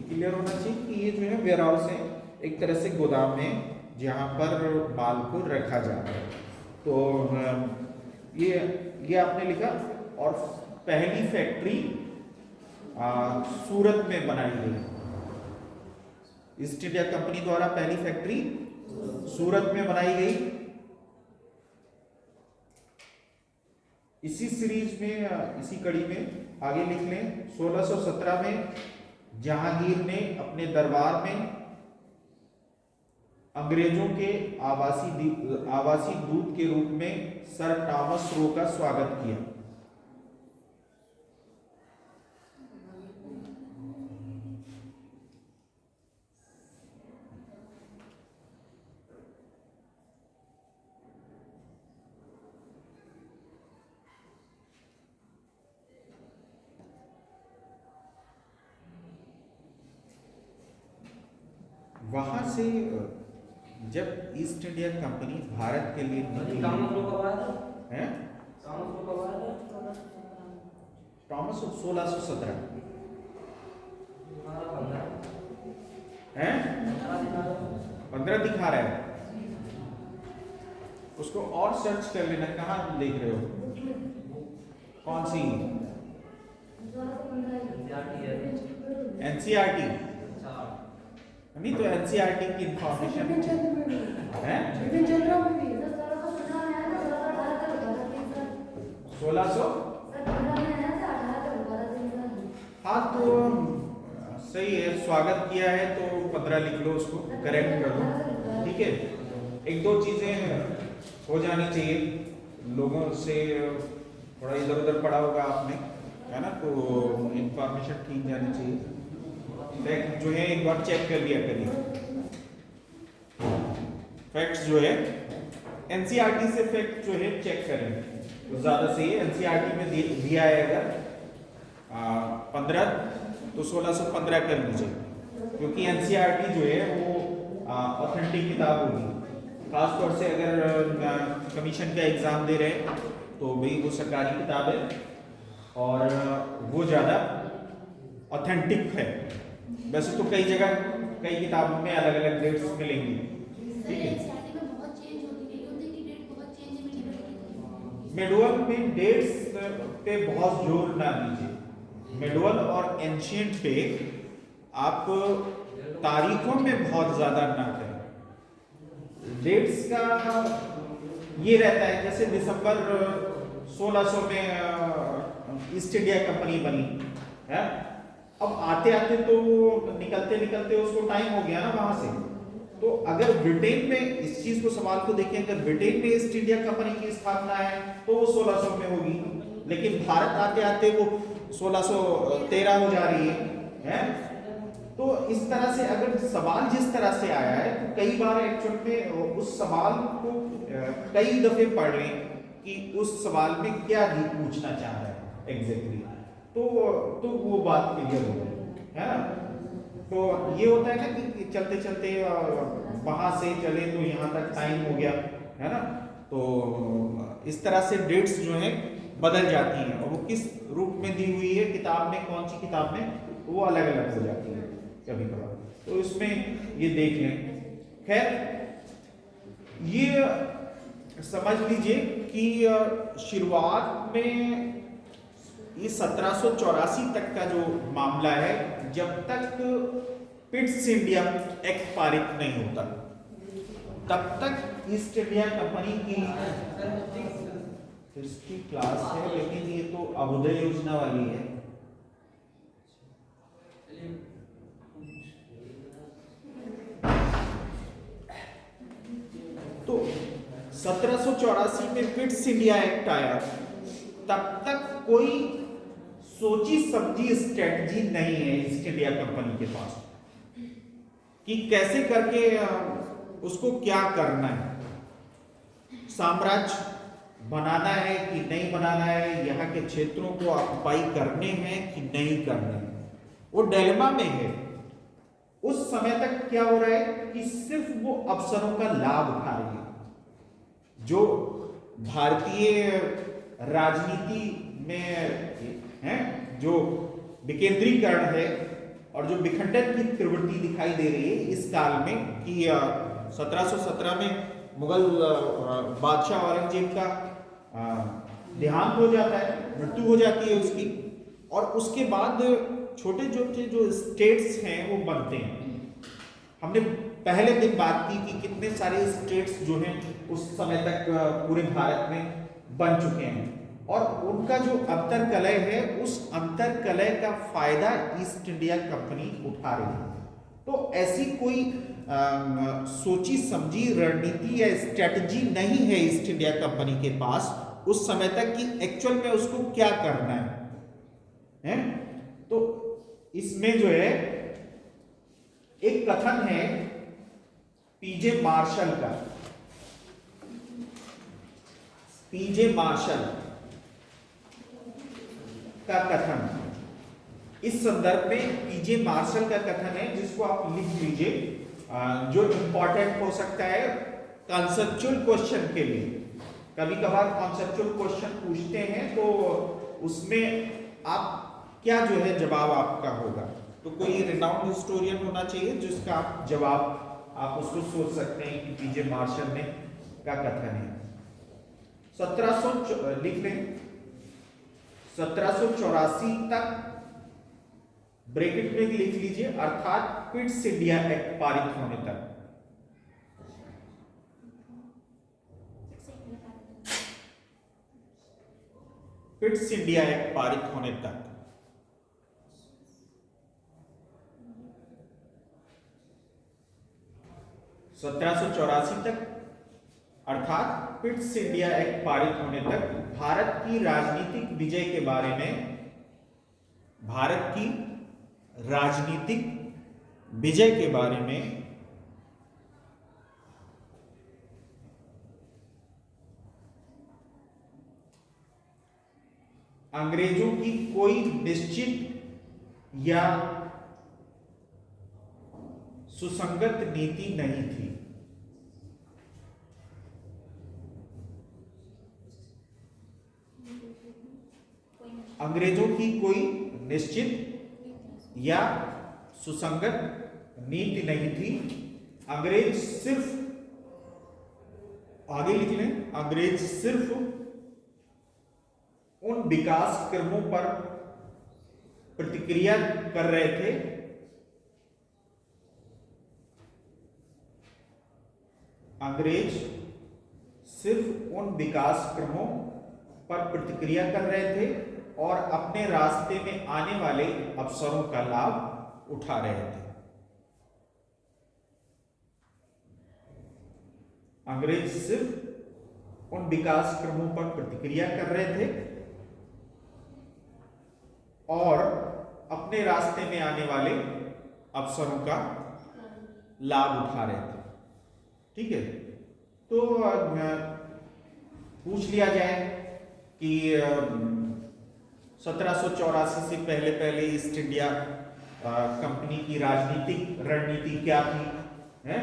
क्लियर होना चाहिए कि ये जो है वेयर हाउस है, एक तरह से गोदाम है जहाँ पर माल को रखा जाता है। तो ये आपने लिखा। और पहली फैक्ट्री सूरत में बनाई गई। ईस्ट इंडिया कंपनी द्वारा पहली फैक्ट्री सूरत में बनाई गई। इसी सीरीज में, इसी कड़ी में आगे लिख लें। 1617 में जहांगीर ने अपने दरबार में अंग्रेजों के आवासी दूत के रूप में सर टॉमस रो का स्वागत किया। वहां से जब ईस्ट इंडिया कंपनी भारत के लिए निकली है, टॉमस 1617 है, 15 दिखा रहा है। उसको और सर्च कर लेना, कहाँ देख रहे हो, कौन सी? एनसीईआरटी नहीं तो एनसीईआरटी की इंफॉर्मेशन है। 1600 हाँ तो सही है, स्वागत किया है तो 15 लिख लो, उसको करेक्ट कर लो, ठीक है। एक दो चीजें हो जानी चाहिए, लोगों से थोड़ा इधर उधर पढ़ा होगा आपने, है ना, तो इंफॉर्मेशन ठीक जानी चाहिए। फैक्ट जो है एक बार चेक कर लिया करिए। फैक्ट्स जो है एनसीईआरटी से फैक्ट जो है चेक करें तो ज्यादा सही है। एनसीईआरटी में दिया है अगर 15 तो 1615 कर लीजिए, क्योंकि एनसीईआरटी जो है वो ऑथेंटिक किताब होगी। खासतौर से अगर कमीशन का एग्जाम दे रहे हैं तो भाई वो सरकारी किताब है और वो ज़्यादा ऑथेंटिक है। वैसे तो कई जगह कई किताबों में अलग अलग डेट्स मिलेंगी, ठीक है। मेडुअल में डेट्स पे बहुत जोर ना दीजिए। मेडुअल और एंशिएंट पे आप तारीखों में बहुत ज्यादा ना करें। डेट्स का ये रहता है, जैसे दिसंबर 1600 में ईस्ट इंडिया कंपनी बनी है। अब आते आते तो निकलते निकलते उसको टाइम हो गया ना वहां से। तो अगर ब्रिटेन में इस चीज को, सवाल को देखें, अगर ब्रिटेन में ईस्ट इंडिया कंपनी की स्थापना है तो वो 1600 में होगी, लेकिन भारत आते आते वो 1613 हो जा रही है। तो इस तरह से अगर सवाल जिस तरह से आया है तो कई बार एक्चुअल में उस सवाल को कई दफे पढ़ लें कि उस सवाल में क्या भी पूछना चाह रहा है एग्जैक्टली, तो वो बात क्लियर हो गई, है ना। तो ये होता है ना कि चलते चलते वहां से चले तो यहाँ तक टाइम हो गया, है ना। तो इस तरह से डेट्स जो है बदल जाती हैं और वो किस रूप में दी हुई है किताब में, कौन सी किताब में, वो अलग अलग हो जाती है कभी कभार। तो इसमें ये देख लें। खैर ये समझ लीजिए कि शुरुआत में ये 1784 तक का जो मामला है, जब तक पिट्स इंडिया एक्ट पारित नहीं होता तब तक ईस्ट इंडिया कंपनी की हिस्ट्री क्लास है, लेकिन ये तो अभ्युदय योजना वाली है। तो 1784 में पिट्स इंडिया एक्ट आया, तब तक कोई सोची समझी स्ट्रेटजी नहीं है ईस्ट इंडिया कंपनी के पास कि कैसे करके उसको क्या करना है, साम्राज्य बनाना है कि नहीं बनाना है, यहाँ के क्षेत्रों को ऑक्युपाई करने हैं कि नहीं करने हैं, वो डिलेमा में है। उस समय तक क्या हो रहा है कि सिर्फ वो अवसरों का लाभ उठा रही है। जो भारतीय राजनीति में है, जो विकेंद्रीकरण है और जो विखंडन की प्रवृत्ति दिखाई दे रही है इस काल में, कि 1717 में मुगल बादशाह औरंगजेब का देहांत हो जाता है, मृत्यु हो जाती है उसकी, और उसके बाद छोटे छोटे जो स्टेट्स हैं वो बनते हैं। हमने पहले दिन बात की कि कितने सारे स्टेट्स जो हैं उस समय तक पूरे भारत में बन चुके हैं, और उनका जो अंतरकलय है, उस अंतरकलय का फायदा ईस्ट इंडिया कंपनी उठा रही है। तो ऐसी कोई सोची समझी रणनीति या स्ट्रेटजी नहीं है ईस्ट इंडिया कंपनी के पास उस समय तक कि एक्चुअल में उसको क्या करना है? तो इसमें जो है एक कथन है पीजे मार्शल का, पीजे मार्शल का कथन, इस संदर्भ में पीजे मार्शल का कथन है जिसको आप लिख लीजिए, जो इंपॉर्टेंट हो सकता है कॉन्सेप्चुअल क्वेश्चन के लिए। कभी कभार कॉन्सेप्चुअल क्वेश्चन पूछते हैं तो उसमें आप क्या जो है जवाब आपका होगा, तो कोई रिनाउंड हिस्टोरियन होना चाहिए जिसका आप जवाब आप उसको सोच सकते हैं कि पीजे मार्शल ने का कथन है। 1700 लिख लें, 1784 तक ब्रैकेट में लिख लीजिए, अर्थात पिट्स इंडिया एक्ट पारित होने तक। पिट्स इंडिया एक्ट पारित होने तक 1784 तक, अर्थात पिट्स इंडिया एक्ट पारित होने तक भारत की राजनीतिक विजय के बारे में, भारत की राजनीतिक विजय के बारे में अंग्रेजों की कोई निश्चित या सुसंगत नीति नहीं थी। अंग्रेजों की कोई निश्चित या सुसंगत नीति नहीं थी। अंग्रेज सिर्फ, आगे लिख लें, अंग्रेज सिर्फ उन विकास क्रमों पर प्रतिक्रिया कर रहे थे अंग्रेज सिर्फ उन विकास क्रमों पर प्रतिक्रिया कर रहे थे और अपने रास्ते में आने वाले अवसरों का लाभ उठा रहे थे। अंग्रेज सिर्फ उन विकास क्रमों पर प्रतिक्रिया कर रहे थे और अपने रास्ते में आने वाले अवसरों का लाभ उठा रहे थे। ठीक है, तो पूछ लिया जाए कि 1784 से पहले पहले ईस्ट इंडिया कंपनी की राजनीतिक रणनीति क्या थी, है?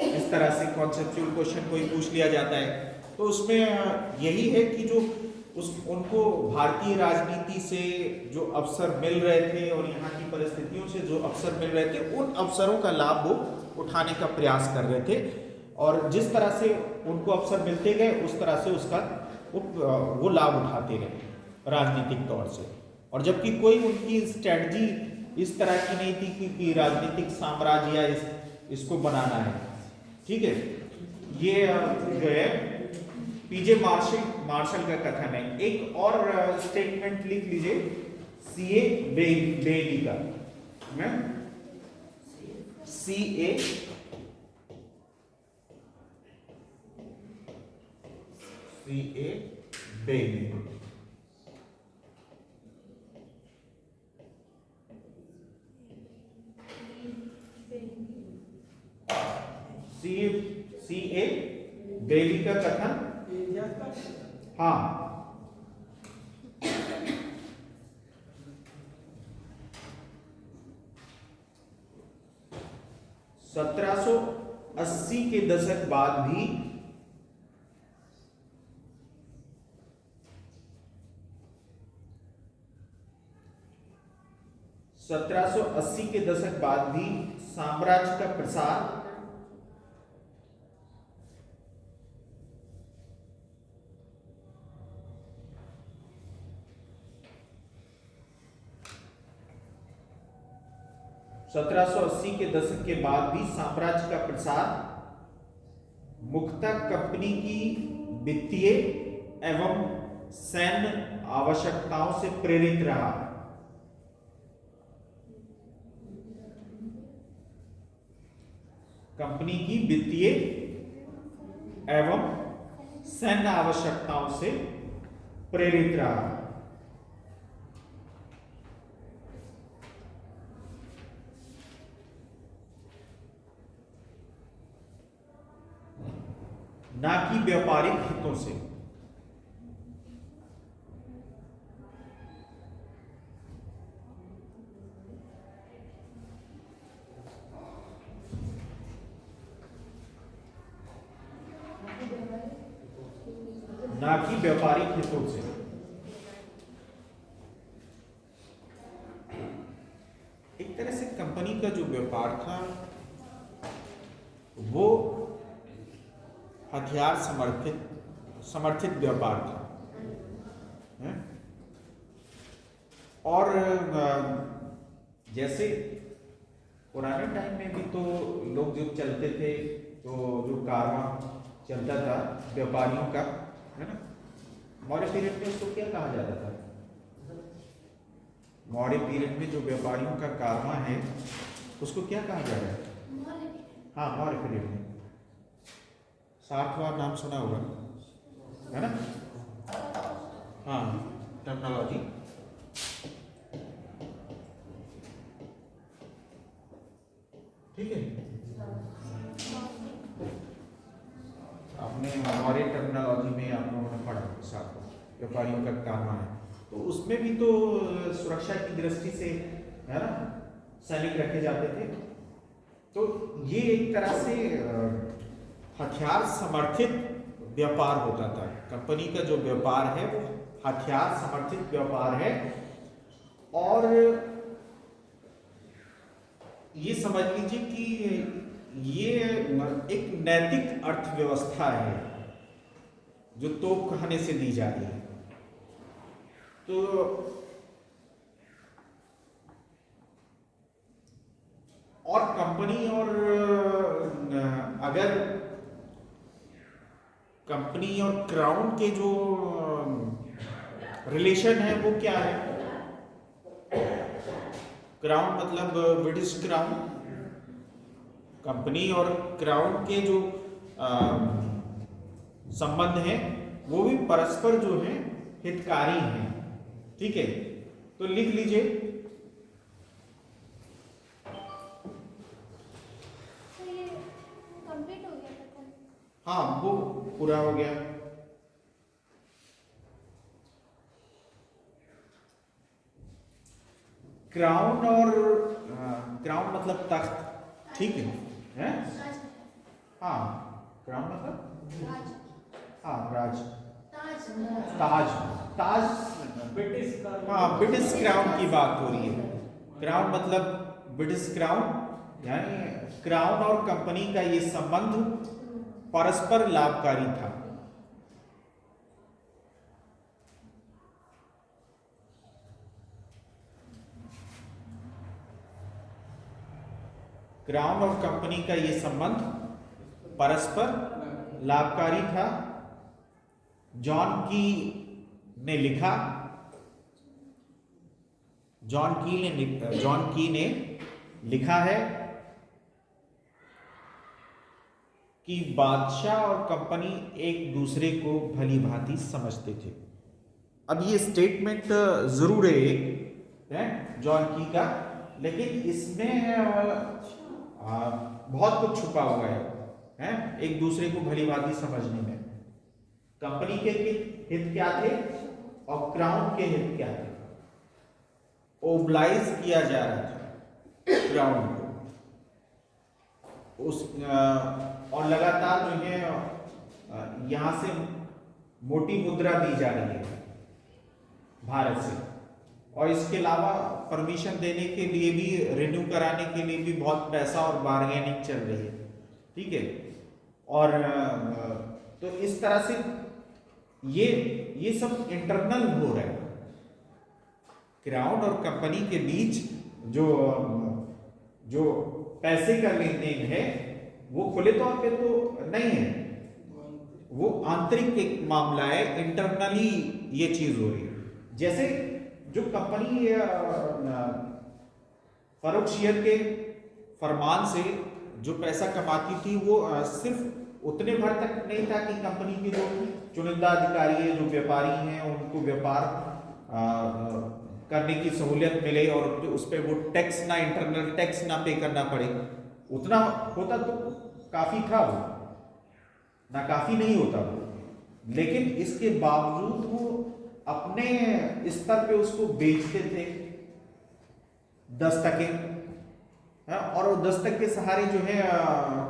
इस तरह से कॉन्सेप्चुअल क्वेश्चन कोई पूछ लिया जाता है तो उसमें यही है कि जो उनको भारतीय राजनीति से जो अवसर मिल रहे थे और यहाँ की परिस्थितियों से जो अवसर मिल रहे थे, उन अवसरों का लाभ वो उठाने का प्रयास कर रहे थे और जिस तरह से उनको अवसर मिलते गए उस तरह से उसका वो लाभ उठाते रहे राजनीतिक तौर से। और जबकि कोई उनकी स्ट्रेटजी इस तरह की नहीं थी कि राजनीतिक साम्राज्य या इसको बनाना है। ठीक है, ये जो है पीजे मार्शल का कथन है। एक और स्टेटमेंट लिख लीजिए सीए बेली का, सीए बेली, सीए बेली का कथन, हाँ, सत्रह सौ 80 के दशक बाद भी 1780 के दशक बाद भी साम्राज्य का प्रसार के दशक के बाद भी साम्राज्य का प्रसार मुख्यतः कंपनी की वित्तीय एवं सैन्य आवश्यकताओं से प्रेरित रहा। कंपनी की वित्तीय एवं सैन्य आवश्यकताओं से प्रेरित रहा। ना कि व्यापारिक हितों से। ना कि व्यापारिक हितों से। एक तरह से कंपनी का जो व्यापार था वो हथियार समर्थित व्यापार था, है? और जैसे पुराने टाइम में भी तो लोग जो चलते थे, तो जो कारवां चलता था व्यापारियों का, है ना, मौर्य पीरियड में उसको क्या कहा जाता था? मौर्य पीरियड में जो व्यापारियों का कारवां है उसको क्या कहा जा रहा है? हाँ, मौर्य पीरियड में सातवां नाम सुना होगा, है ना? हाँ, टर्मिनोलॉजी। ठीक है, आपने मौर्य टर्मिनोलॉजी में आप लोगों ने पढ़ा सातवां व्यापारियों का कारवां है, तो उसमें भी तो सुरक्षा की दृष्टि से, है ना, सैनिक रखे जाते थे। तो ये एक तरह से हथियार समर्थित व्यापार होता था। कंपनी का जो व्यापार है वो हथियार समर्थित व्यापार है, और ये समझ लीजिए कि ये एक नैतिक अर्थव्यवस्था है जो तोप खाने से दी जा रही है। तो और कंपनी और अगर कंपनी और क्राउन के जो रिलेशन है वो क्या है? क्राउन मतलब ब्रिटिश क्राउन। कंपनी और क्राउन के जो संबंध हैं वो भी परस्पर जो है हितकारी हैं। ठीक है, तो लिख लीजिए। हाँ, वो पूरा हो गया। क्राउन और क्राउन मतलब तख्त, ठीक है? हाँ, क्राउन मतलब हाँ, राज, ताज, ताज, ब्रिटिश का, हाँ, ब्रिटिश क्राउन की बात हो रही है। क्राउन मतलब ब्रिटिश क्राउन, यानी क्राउन और कंपनी का ये संबंध परस्पर लाभकारी था। क्राउन और कंपनी का ये संबंध परस्पर लाभकारी था। जॉन की ने लिखा, जॉन की ने लिखा है कि बादशाह और कंपनी एक दूसरे को भली भांति समझते थे। अब ये स्टेटमेंट जरूर है जॉन की का, लेकिन इसमें बहुत कुछ छुपा हुआ है। हैं, एक दूसरे को भली भांति समझने में। कंपनी के हित क्या थे और क्राउन के हित क्या थे। ओबलाइज किया जा रहा था क्राउन को उस और लगातार जो है यहां से मोटी मुद्रा दी जा रही है भारत से, और इसके अलावा परमिशन देने के लिए भी, रिन्यू कराने के लिए भी बहुत पैसा और बार्गेनिंग चल रही है, ठीक है। और तो इस तरह से ये सब इंटरनल हो रहा है। क्राउन और कंपनी के बीच जो पैसे का लेन देन है वो खुले तौर पे तो नहीं है, वो आंतरिक एक मामला है, इंटरनली ये चीज हो रही है। जैसे जो कंपनी फरोख्त शेयर के फरमान से जो पैसा कमाती थी वो सिर्फ उतने भर तक नहीं था कि कंपनी के जो चुनिंदा अधिकारी है, जो व्यापारी हैं, उनको व्यापार करने की सहूलियत मिले और उस पर वो टैक्स ना, इंटरनल टैक्स ना पे करना पड़े। उतना होता तो काफी था, वो ना काफी नहीं होता वो, लेकिन इसके बावजूद वो अपने स्तर पे उसको बेचते थे 10 टके, और 10 टके के सहारे जो है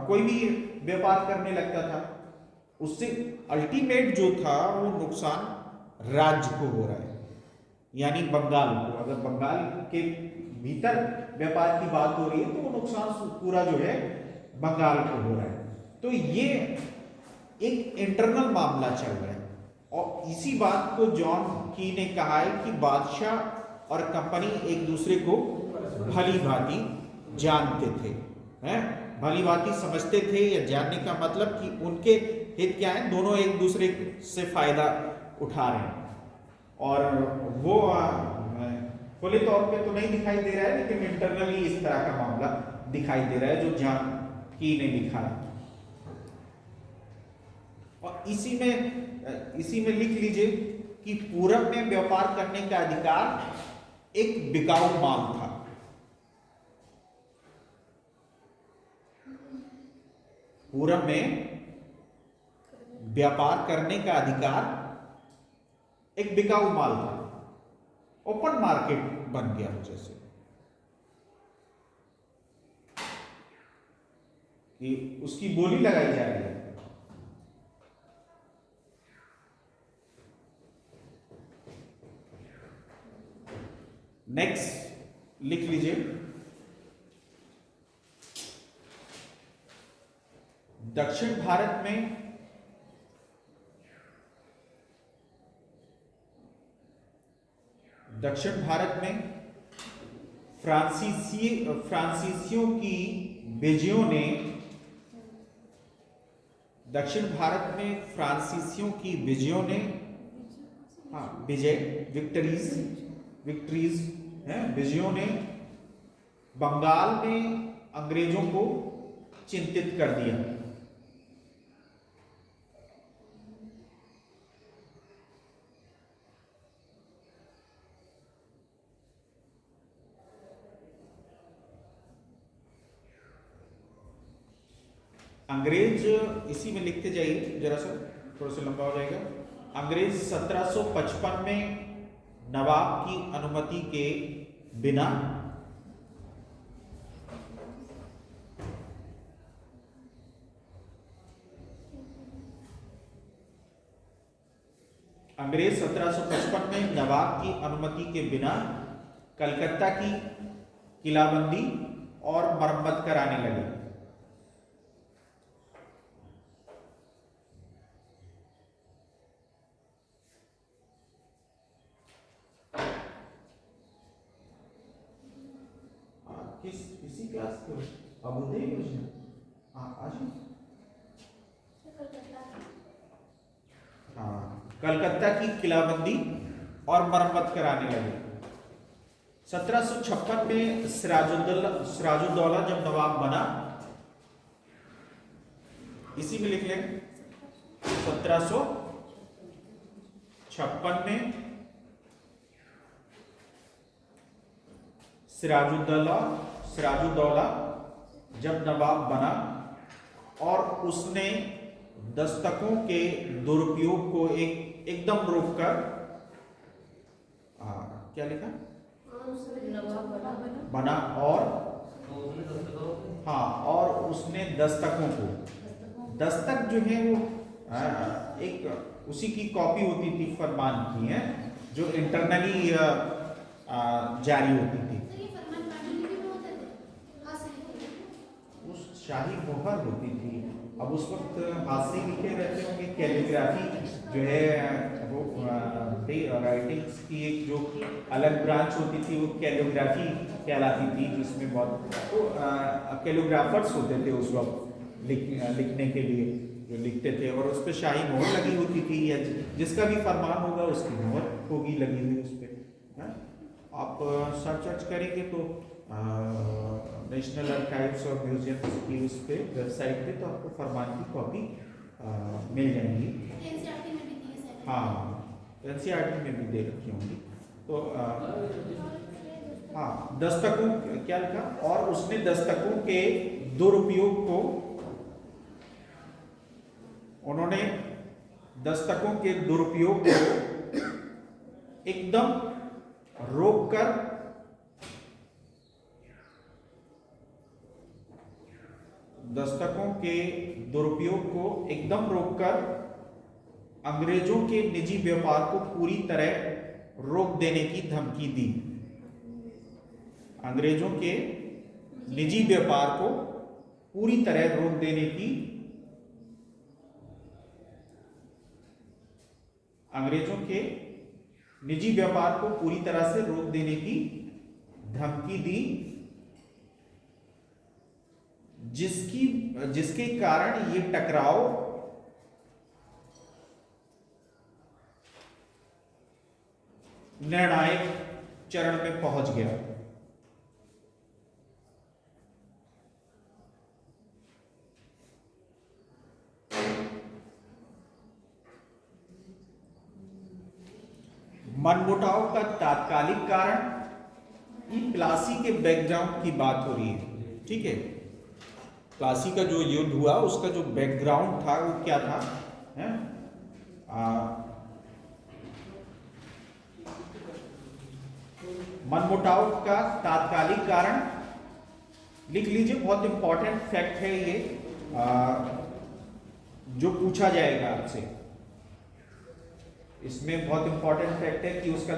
कोई भी व्यापार करने लगता था। उससे अल्टीमेट जो था वो नुकसान राज्य को हो रहा है, यानी बंगाल को। अगर बंगाल के भीतर व्यापार की बात हो रही है तो वो नुकसान पूरा जो है बंगाल को हो रहा है। तो ये एक इंटरनल मामला चल रहा है, और इसी बात को जॉन की ने कहा है कि बादशाह और कंपनी एक दूसरे को भली भांति जानते थे, हैं, भली भांति समझते थे। या जानने का मतलब कि उनके हित क्या है, दोनों एक दूसरे से फायदा उठा रहे हैं, और वो खुले तौर पे तो नहीं दिखाई दे रहा है, लेकिन इंटरनली इस तरह का मामला दिखाई दे रहा है जो जॉन की ने लिखा है। और इसी में लिख लीजिए कि पूरब में व्यापार करने का अधिकार एक बिकाऊ माल था। पूरब में व्यापार करने का अधिकार एक बिकाऊ माल था, ओपन मार्केट बन गया जैसे कि उसकी बोली लगाई जा रही है। नेक्स्ट लिख लीजिए, दक्षिण भारत में फ्रांसीसियों की विजयों ने विजयों ने बंगाल में अंग्रेजों को चिंतित कर दिया। अंग्रेज, इसी में लिखते जाइए जरा सा, थोड़ा सा लंबा हो जाएगा। अंग्रेज 1755 में नवाब की अनुमति के बिना कलकत्ता की किलाबंदी और मरम्मत कराने लगे। किसी क्लास को अब उदय योजना आज, कलकत्ता की किलाबंदी और मरम्मत कराने लगे। 1756 में सिराजुद्दौला जब नवाब बना, इसी में लिख लें 1756 में सिराजुद्दौला जब नवाब बना और उसने दस्तकों के दुरुपयोग को एकदम रोककर क्या लिखा बना और हाँ, और उसने दस्तकों को, दस्तक जो है वो एक उसी की कॉपी होती थी फरमान की, है जो इंटरनली जारी होती थी। उस शाही मोहर होती थी। अब उस वक्त हाथ से लिखे रहते होंगे, कैलीग्राफी जो है वो राइटिंग्स की एक जो अलग ब्रांच होती थी वो कैलीग्राफी कहलाती थी, जिसमें बहुत तो कैलीग्राफर्स होते थे उस वक्त लिखने के लिए, जो लिखते थे और उस पर शाही मोहर लगी होती थी, या जिसका भी फरमान होगा उसकी मोहर होगी लगी हुई उस पर। आप सर्च करेंगे तो नेशनल आर्काइव्स और म्यूजियम की उस पे वेबसाइट पे तो आपको फरमान की कॉपी मिल जाएंगी। हाँ, एनसीईआरटी में भी दे रखी होंगी। तो हाँ, दस्तकों क्या लिखा, और उसने दस्तकों के दुरुपयोग को, उन्होंने दस्तकों के दुरुपयोग को एकदम रोककर दस्तकों के दुरुपयोग को एकदम रोककर अंग्रेजों के निजी व्यापार को पूरी तरह रोक देने की धमकी दी। अंग्रेजों के निजी व्यापार को पूरी तरह रोक देने की, अंग्रेजों के निजी व्यापार को पूरी तरह से रोक देने की धमकी दी, जिसके कारण ये टकराव निर्णायक चरण में पहुंच गया। मनमुटाव का तात्कालिक कारण, ये प्लासी के बैकग्राउंड की बात हो रही है, ठीक है। प्लासी का जो युद्ध हुआ उसका जो बैकग्राउंड था वो क्या था, है? मनमुटाव का तात्कालिक कारण लिख लीजिए, बहुत इंपॉर्टेंट फैक्ट है ये, जो पूछा जाएगा आपसे। इसमें बहुत इंपॉर्टेंट फैक्ट है कि उसका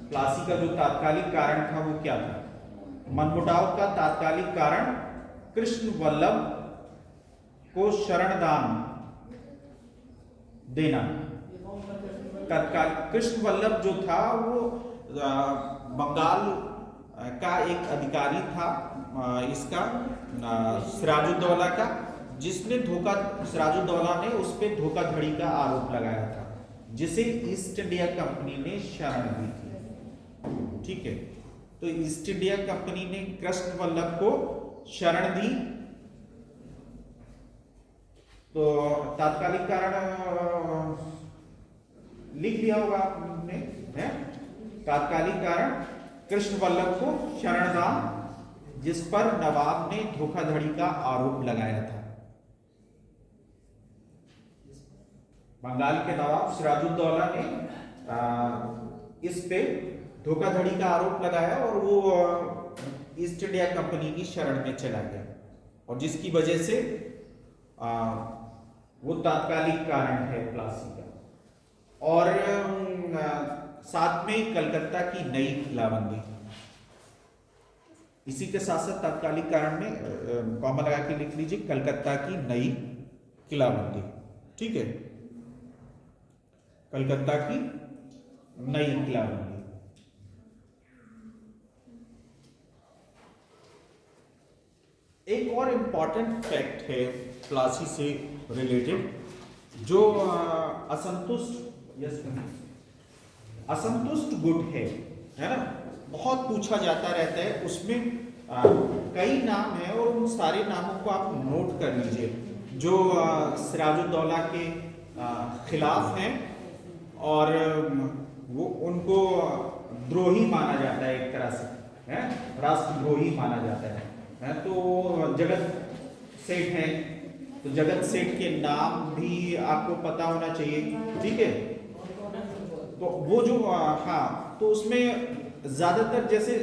प्लासी का जो तात्कालिक कारण था वो क्या था। मनमुटाव का तात्कालिक कारण कृष्ण वल्लभ को शरणदान देना। तत्काल कृष्ण वल्लभ जो था वो बंगाल का एक अधिकारी था, इसका सिराजुद्दौला का, जिसने सिराजुद्दौला ने उस पर धोखाधड़ी का आरोप लगाया था, जिसे ईस्ट इंडिया कंपनी ने शरण दी थी, ठीक है। तो ईस्ट इंडिया कंपनी ने कृष्ण वल्लभ को शरण दी। तो तात्कालिक कारण लिख लिया होगा आपने, है? तात्कालिक कारण कृष्ण वल्लभ को शरणदान, जिस पर नवाब ने धोखाधड़ी का आरोप लगाया था। बंगाल के नवाब सिराजुद्दौला ने इस पे धोखाधड़ी का आरोप लगाया और वो ईस्ट इंडिया कंपनी की शरण में चला गया, और जिसकी वजह से वो तात्कालिक कारण है प्लासी का। और साथ में कलकत्ता की नई किलाबंदी, इसी के साथ साथ तात्कालिक कारण में कॉमा लगा के लिख लीजिए कलकत्ता की नई किलाबंदी, ठीक है। कलकत्ता की नई किलाबंदी। एक और इंपॉर्टेंट फैक्ट है प्लासी से रिलेटेड, जो असंतुष्ट गुट है ना, बहुत पूछा जाता रहता है। उसमें कई नाम हैं और उन सारे नामों को आप नोट कर लीजिए, जो सिराजुद्दौला के खिलाफ हैं और वो उनको द्रोही माना जाता है, एक तरह से, है? राष्ट्रद्रोही माना जाता है। तो जगत सेठ हैं, तो जगत सेठ के नाम भी आपको पता होना चाहिए, ठीक है। तो वो जो हाँ, तो उसमें ज्यादातर जैसे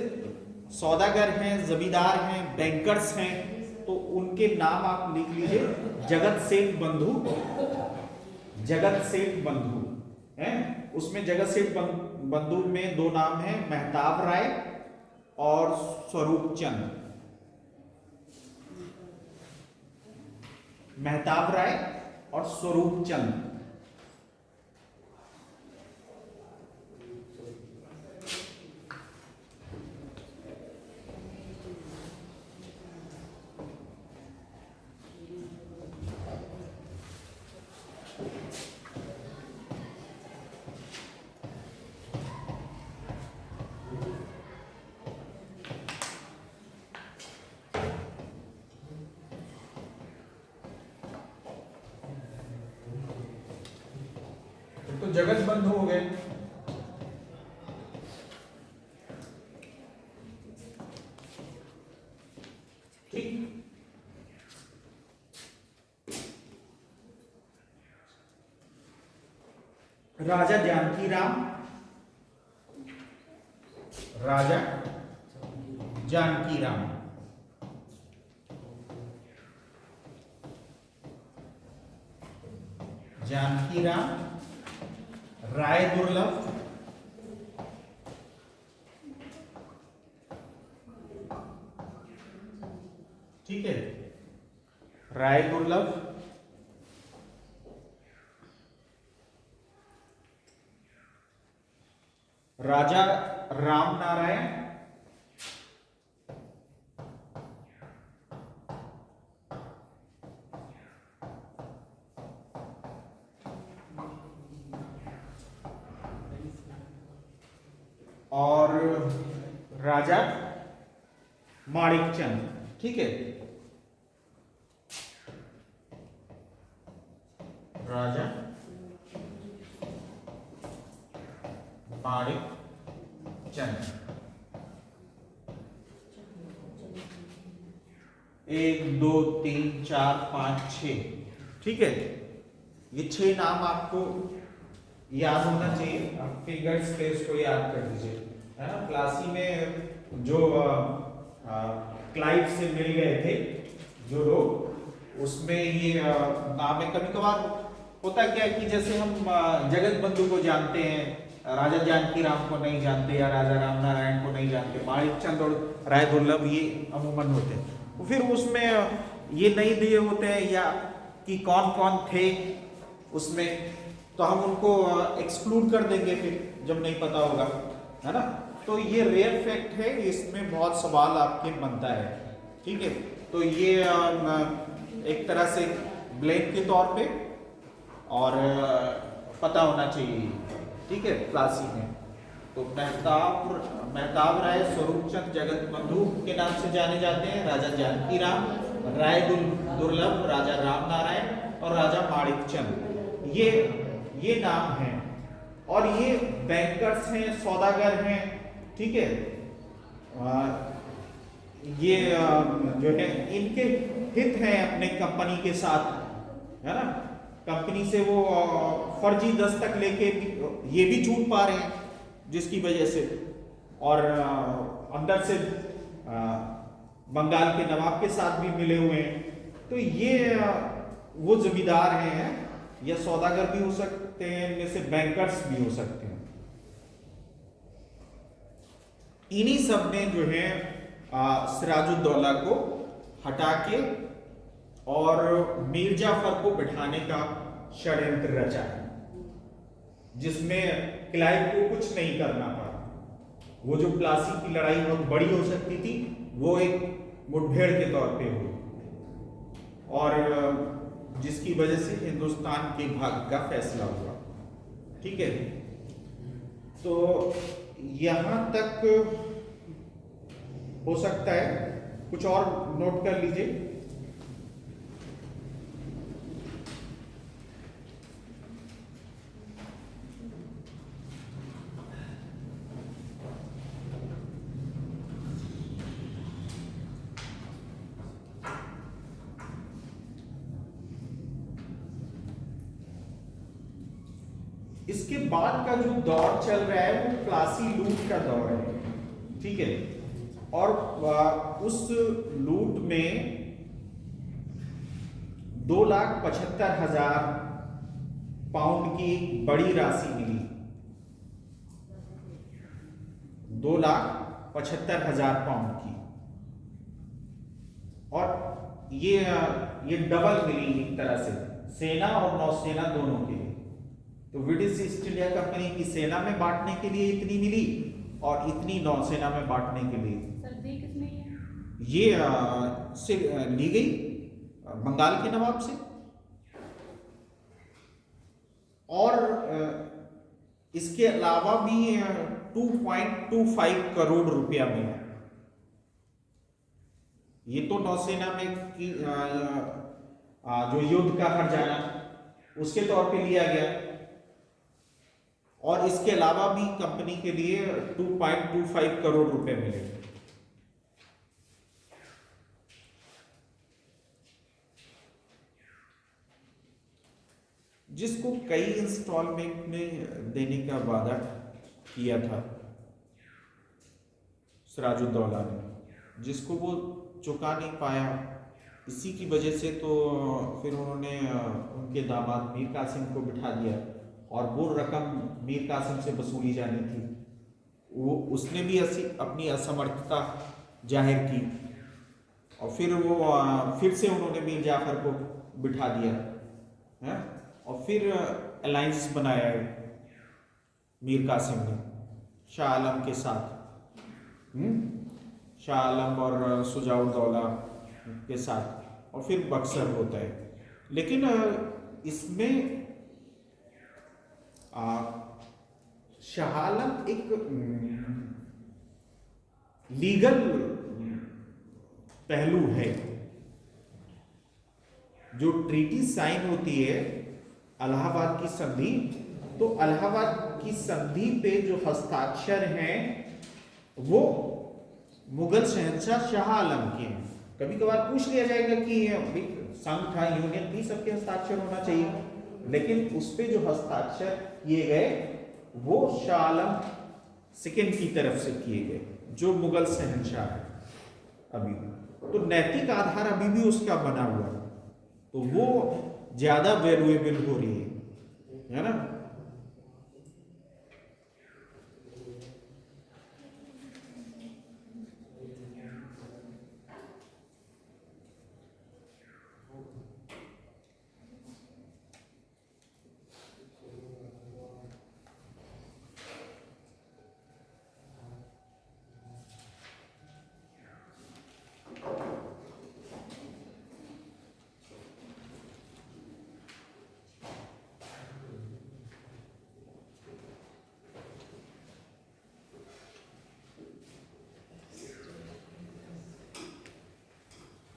सौदागर हैं, जमींदार हैं, बैंकर्स हैं, तो उनके नाम आप लिख लीजिए। जगत सेठ बंधु, जगत सेठ बंधु हैं। उसमें जगत सेठ बंधु में दो नाम हैं, मेहताब राय और स्वरूप चंद। मेहताब राय और स्वरूप चंद। तो जगत बंधु हो गए। ठीक, राजा जानकी राम, राजा जानकी राम, जानकी राम, राय दुर्लभ, ठीक है, राय दुर्लभ, राजा राम नारायण, और राजा माणिक चंद, ठीक है। राजा माणिक चंद। 1 2 3 4 5 6, ठीक है। ये 6 नाम आपको याद होना चाहिए। आप फिगर्स पे इसको याद कर दीजिए, है ना। प्लासी में जो क्लाइव से मिल गए थे जो लोग, उसमें ये नाम है। कभी कभार होता क्या है कि जैसे हम जगत बंधु को जानते हैं, राजा जानकी राम को नहीं जानते, या राजा राम नारायण को नहीं जानते, माणिक चंद और राय दुर्लभ ये अमूमन होते हैं। तो फिर उसमें ये नहीं दिए होते हैं या कि कौन कौन थे उसमें, तो हम उनको एक्सक्लूड कर देंगे फिर जब नहीं पता होगा, है ना। तो ये रेयर फैक्ट है, इसमें बहुत सवाल आपके बनता है, ठीक है। तो ये एक तरह से ब्लेम के तौर पे और पता होना चाहिए, ठीक है, प्लासी में। तो मेहताब राय स्वरूप चंद जगत बंधु के नाम से जाने जाते हैं। राजा जानकी राम, राय दुर्लभ, राजा राम नारायण और राजा माणिक चंद, ये नाम हैं। और ये बैंकर्स हैं, सौदागर हैं, ठीक है। ये जो है इनके हित हैं अपने कंपनी के साथ, है ना। कंपनी से वो फर्जी दस्तक लेके ये भी छूट पा रहे हैं, जिसकी वजह से, और अंदर से बंगाल के नवाब के साथ भी मिले हुए हैं। तो ये वो जमींदार हैं या सौदागर भी हो सकते हैं, इनमें से बैंकर्स भी हो सकते हैं। इन्हीं सब ने जो है सिराजुद्दौला को हटा के और मीर जाफर को बिठाने का षड्यंत्र रचा है, जिसमें क्लाइव को कुछ नहीं करना पड़ा। वो जो प्लासी की लड़ाई बहुत बड़ी हो सकती थी, वो एक मुठभेड़ के तौर पे हुई, और जिसकी वजह से हिंदुस्तान के भाग्य का फैसला हुआ, ठीक है। तो यहां तक हो सकता है, कुछ और नोट कर लीजिए। इसके बाद का जो दौर चल रहा है वो प्लासी लूट का दौर है, ठीक है। और उस लूट में 2,75,000 पाउंड की एक बड़ी राशि मिली। 2,75,000 पाउंड की, और ये डबल मिली एक तरह से सेना और नौसेना दोनों के लिए। तो ब्रिटिश ईस्ट इंडिया कंपनी की सेना में बांटने के लिए इतनी मिली और इतनी नौसेना में बांटने के लिए। सर दी किसने है? ये से ली गई बंगाल के नवाब से। और इसके अलावा भी 2.25 करोड़ रुपया मिला। ये तो नौसेना में की जो युद्ध का हर्जाना उसके तौर पे लिया गया, और इसके अलावा भी कंपनी के लिए 2.25 करोड़ रुपए मिले। जिसको कई इंस्टॉलमेंट में देने का वादा किया था सिराजुद्दौला ने, जिसको वो चुका नहीं पाया। इसी की वजह से तो फिर उन्होंने उनके दामाद मीर कासिम को बिठा दिया, और वो रकम मीर कासिम से वसूली जानी थी, वो उसने भी अपनी असमर्थता जाहिर की, और फिर वो फिर से उन्होंने मीर जाफर को बिठा दिया है, और फिर अलायंस बनाया है मीर कासिम ने शाह आलम के साथ, शाह आलम और सुजाउद्दौला के साथ, और फिर बक्सर होता है। लेकिन इसमें शाह आलम एक लीगल पहलू है। जो ट्रीटी साइन होती है इलाहाबाद की संधि, तो इलाहाबाद की संधि पे जो हस्ताक्षर हैं वो मुगल शहंशाह शाह आलम के हैं। कभी कभार पूछ लिया जाएगा कि संघ था, यूनियन थी, सबके हस्ताक्षर होना चाहिए, लेकिन उस पे जो हस्ताक्षर किए गए वो शाह आलम सेकंड की तरफ से किए गए, जो मुगल शहंशाह है अभी। तो नैतिक आधार अभी भी उसका बना हुआ है, तो वो ज्यादा वैल्यूएबल हो रही है ना।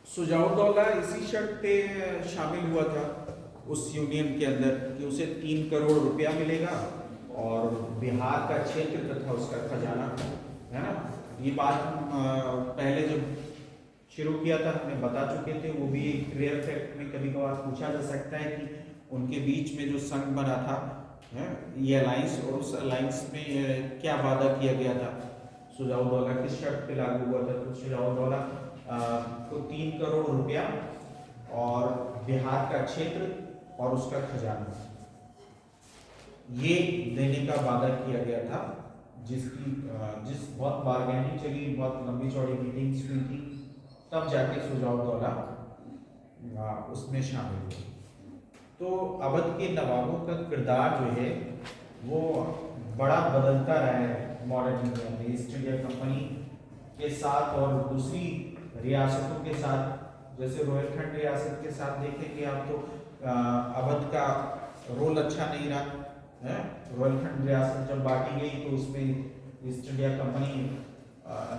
सुजाउद्दौला इसी शर्त पे शामिल हुआ था उस यूनियन के अंदर कि उसे 3 करोड़ रुपया मिलेगा, और बिहार का क्षेत्र तथा उसका खजाना, है ना। ये बात पहले जब शुरू किया था हमने बता चुके थे। वो भी एक रेयर फैक्ट में कभी कभार पूछा जा सकता है कि उनके बीच में जो संघ बना था, है ये अलायंस, और उस अलायंस में क्या वादा किया गया था, सुजाउद्दौला किस शर्त पे लागू हुआ था। तो सुजाउद्दौला को 3 करोड़ रुपया और बिहार का क्षेत्र और उसका खजाना ये देने का वादा किया गया था, जिस बहुत बारगेनिंग चली, बहुत लंबी चौड़ी मीटिंग्स हुई थी, तब जाके सुजाउद्दौला उसमें शामिल हुए। तो अवध के नवाबों का किरदार जो है वो बड़ा बदलता रहा है मॉडर्न इंडिया में। ईस्ट इंडिया कंपनी के साथ और दूसरी रियासतों के साथ, जैसे रोहिलखंड रियासत के साथ देखेंगे आप तो अवध का रोल अच्छा नहीं रहा है। रोहिलखंड रियासत जब बांटी गई तो उसमें ईस्ट इंडिया कंपनी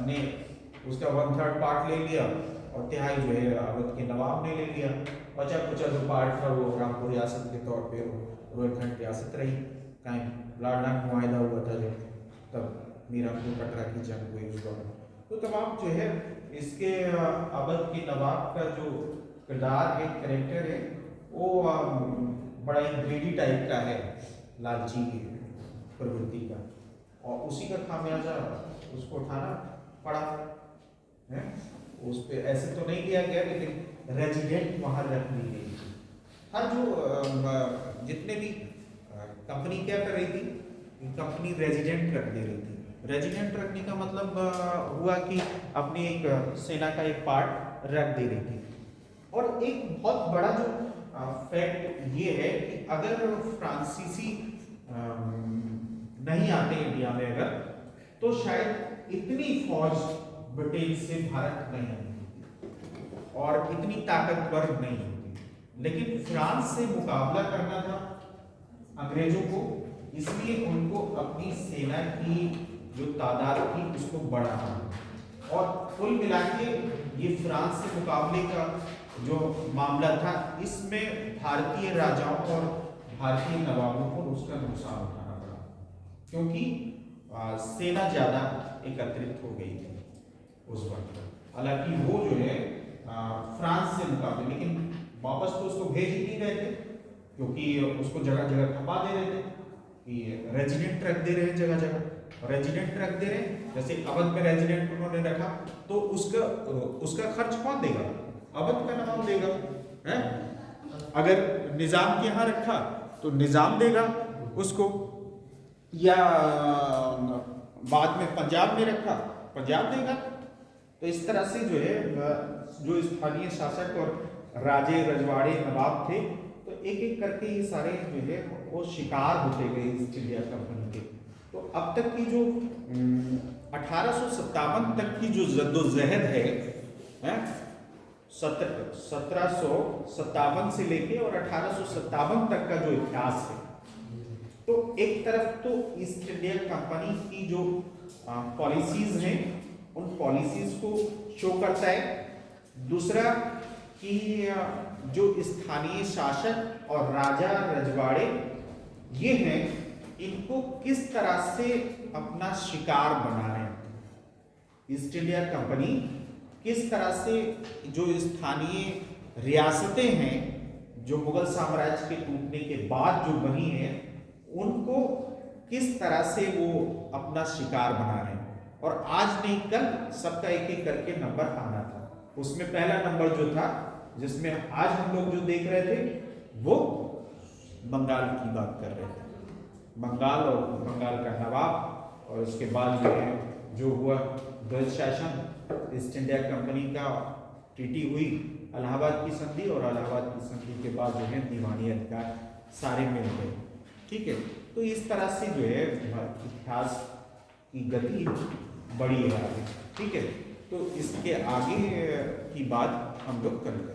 ने उसका 1/3 पार्ट ले लिया, और तिहाई जो है अवध के नवाब ने ले लिया। बचा कुचा जो पार्ट था वो रामपुर रियासत के तौर पे रोहिलखंड रियासत रही। कहीं लाडनाक मुआहदा हुआ था जब, तब मीरापुर कटरा की जंग हुई उस दौरान। तो तमाम जो है इसके अवध के नवाब का जो किरदार है, कैरेक्टर है, वो बड़ा ही ग्रीडी टाइप का है। लालची प्रवृत्ति का, और उसी का खामियाजा उसको उठाना पड़ा है। उस पे ऐसे तो नहीं किया गया, लेकिन रेजिडेंट वहाँ रख दी गई थी। हर जो जितने भी कंपनी क्या कर रही थी, कंपनी रेजिडेंट रख दे रही थी। रेजिडेंट रखने का मतलब हुआ कि अपनी एक सेना का एक पार्ट रख दे रही थी। और एक बहुत बड़ा जो फैक्ट ये है कि अगर फ्रांसीसी नहीं आते इंडिया में अगर, तो शायद इतनी फौज ब्रिटेन से भारत नहीं आती और इतनी ताकतवर नहीं होती। लेकिन फ्रांस से मुकाबला करना था अंग्रेजों को, इसलिए उनको अपनी सेना की जो तादाद थी उसको बढ़ाना, और कुल मिला के ये फ्रांस से मुकाबले का जो मामला था, इसमें भारतीय राजाओं और भारतीय नवाबों को उसका नुकसान उठाना पड़ा, क्योंकि सेना ज़्यादा एकत्रित हो गई थी उस वक्त। हालांकि वो जो है फ्रांस से मुकाबले, लेकिन वापस तो उसको भेज ही नहीं रहे थे, क्योंकि उसको जगह जगह खपा दे रहे थे कि रेजिडेंट रख दे रहे हैं जगह जगह, रेजिडेंट रख दे रहे हैं। जैसे अवध में रेजिडेंट उन्होंने रखा, तो उसका खर्च कौन देगा? अवध का नवाब देगा है। अगर निजाम के यहाँ रखा तो निजाम देगा उसको, या बाद में पंजाब में रखा पंजाब देगा। तो इस तरह से जो है जो स्थानीय शासक और राजे रजवाड़े नवाब थे, तो एक एक करके ये सारे जो है वो शिकार होते गए ईस्ट इंडिया कंपनी के। तो अब तक की जो 1857 तक की जो जद्दोजहद है 1757 से लेके और 1857 तक का जो इतिहास है, तो एक तरफ तो ईस्ट इंडिया कंपनी की जो पॉलिसीज हैं उन पॉलिसीज को शो करता है, दूसरा कि जो स्थानीय शासक और राजा रजवाड़े ये हैं, इनको किस तरह से अपना शिकार बना रहे हैं। ईस्ट इंडिया कंपनी किस तरह से जो स्थानीय रियासतें हैं जो मुगल साम्राज्य के टूटने के बाद जो बनी हैं, उनको किस तरह से वो अपना शिकार बना रहे हैं। और आज नहीं कल सबका एक एक करके नंबर आना था। उसमें पहला नंबर जो था, जिसमें आज हम लोग जो देख रहे थे, वो बंगाल की बात कर रहे थे। बंगाल और बंगाल का नवाब, और उसके बाद जो है जो हुआ ध्वज शासन, ईस्ट इंडिया कंपनी का ट्रीटी हुई, इलाहाबाद की संधि, और इलाहाबाद की संधि के बाद जो है दीवानी अधिकार सारे मिल गए। ठीक है, तो इस तरह से जो है इतिहास की गति बड़ी है आगे। ठीक है, तो इसके आगे की बात हम लोग कल करेंगे।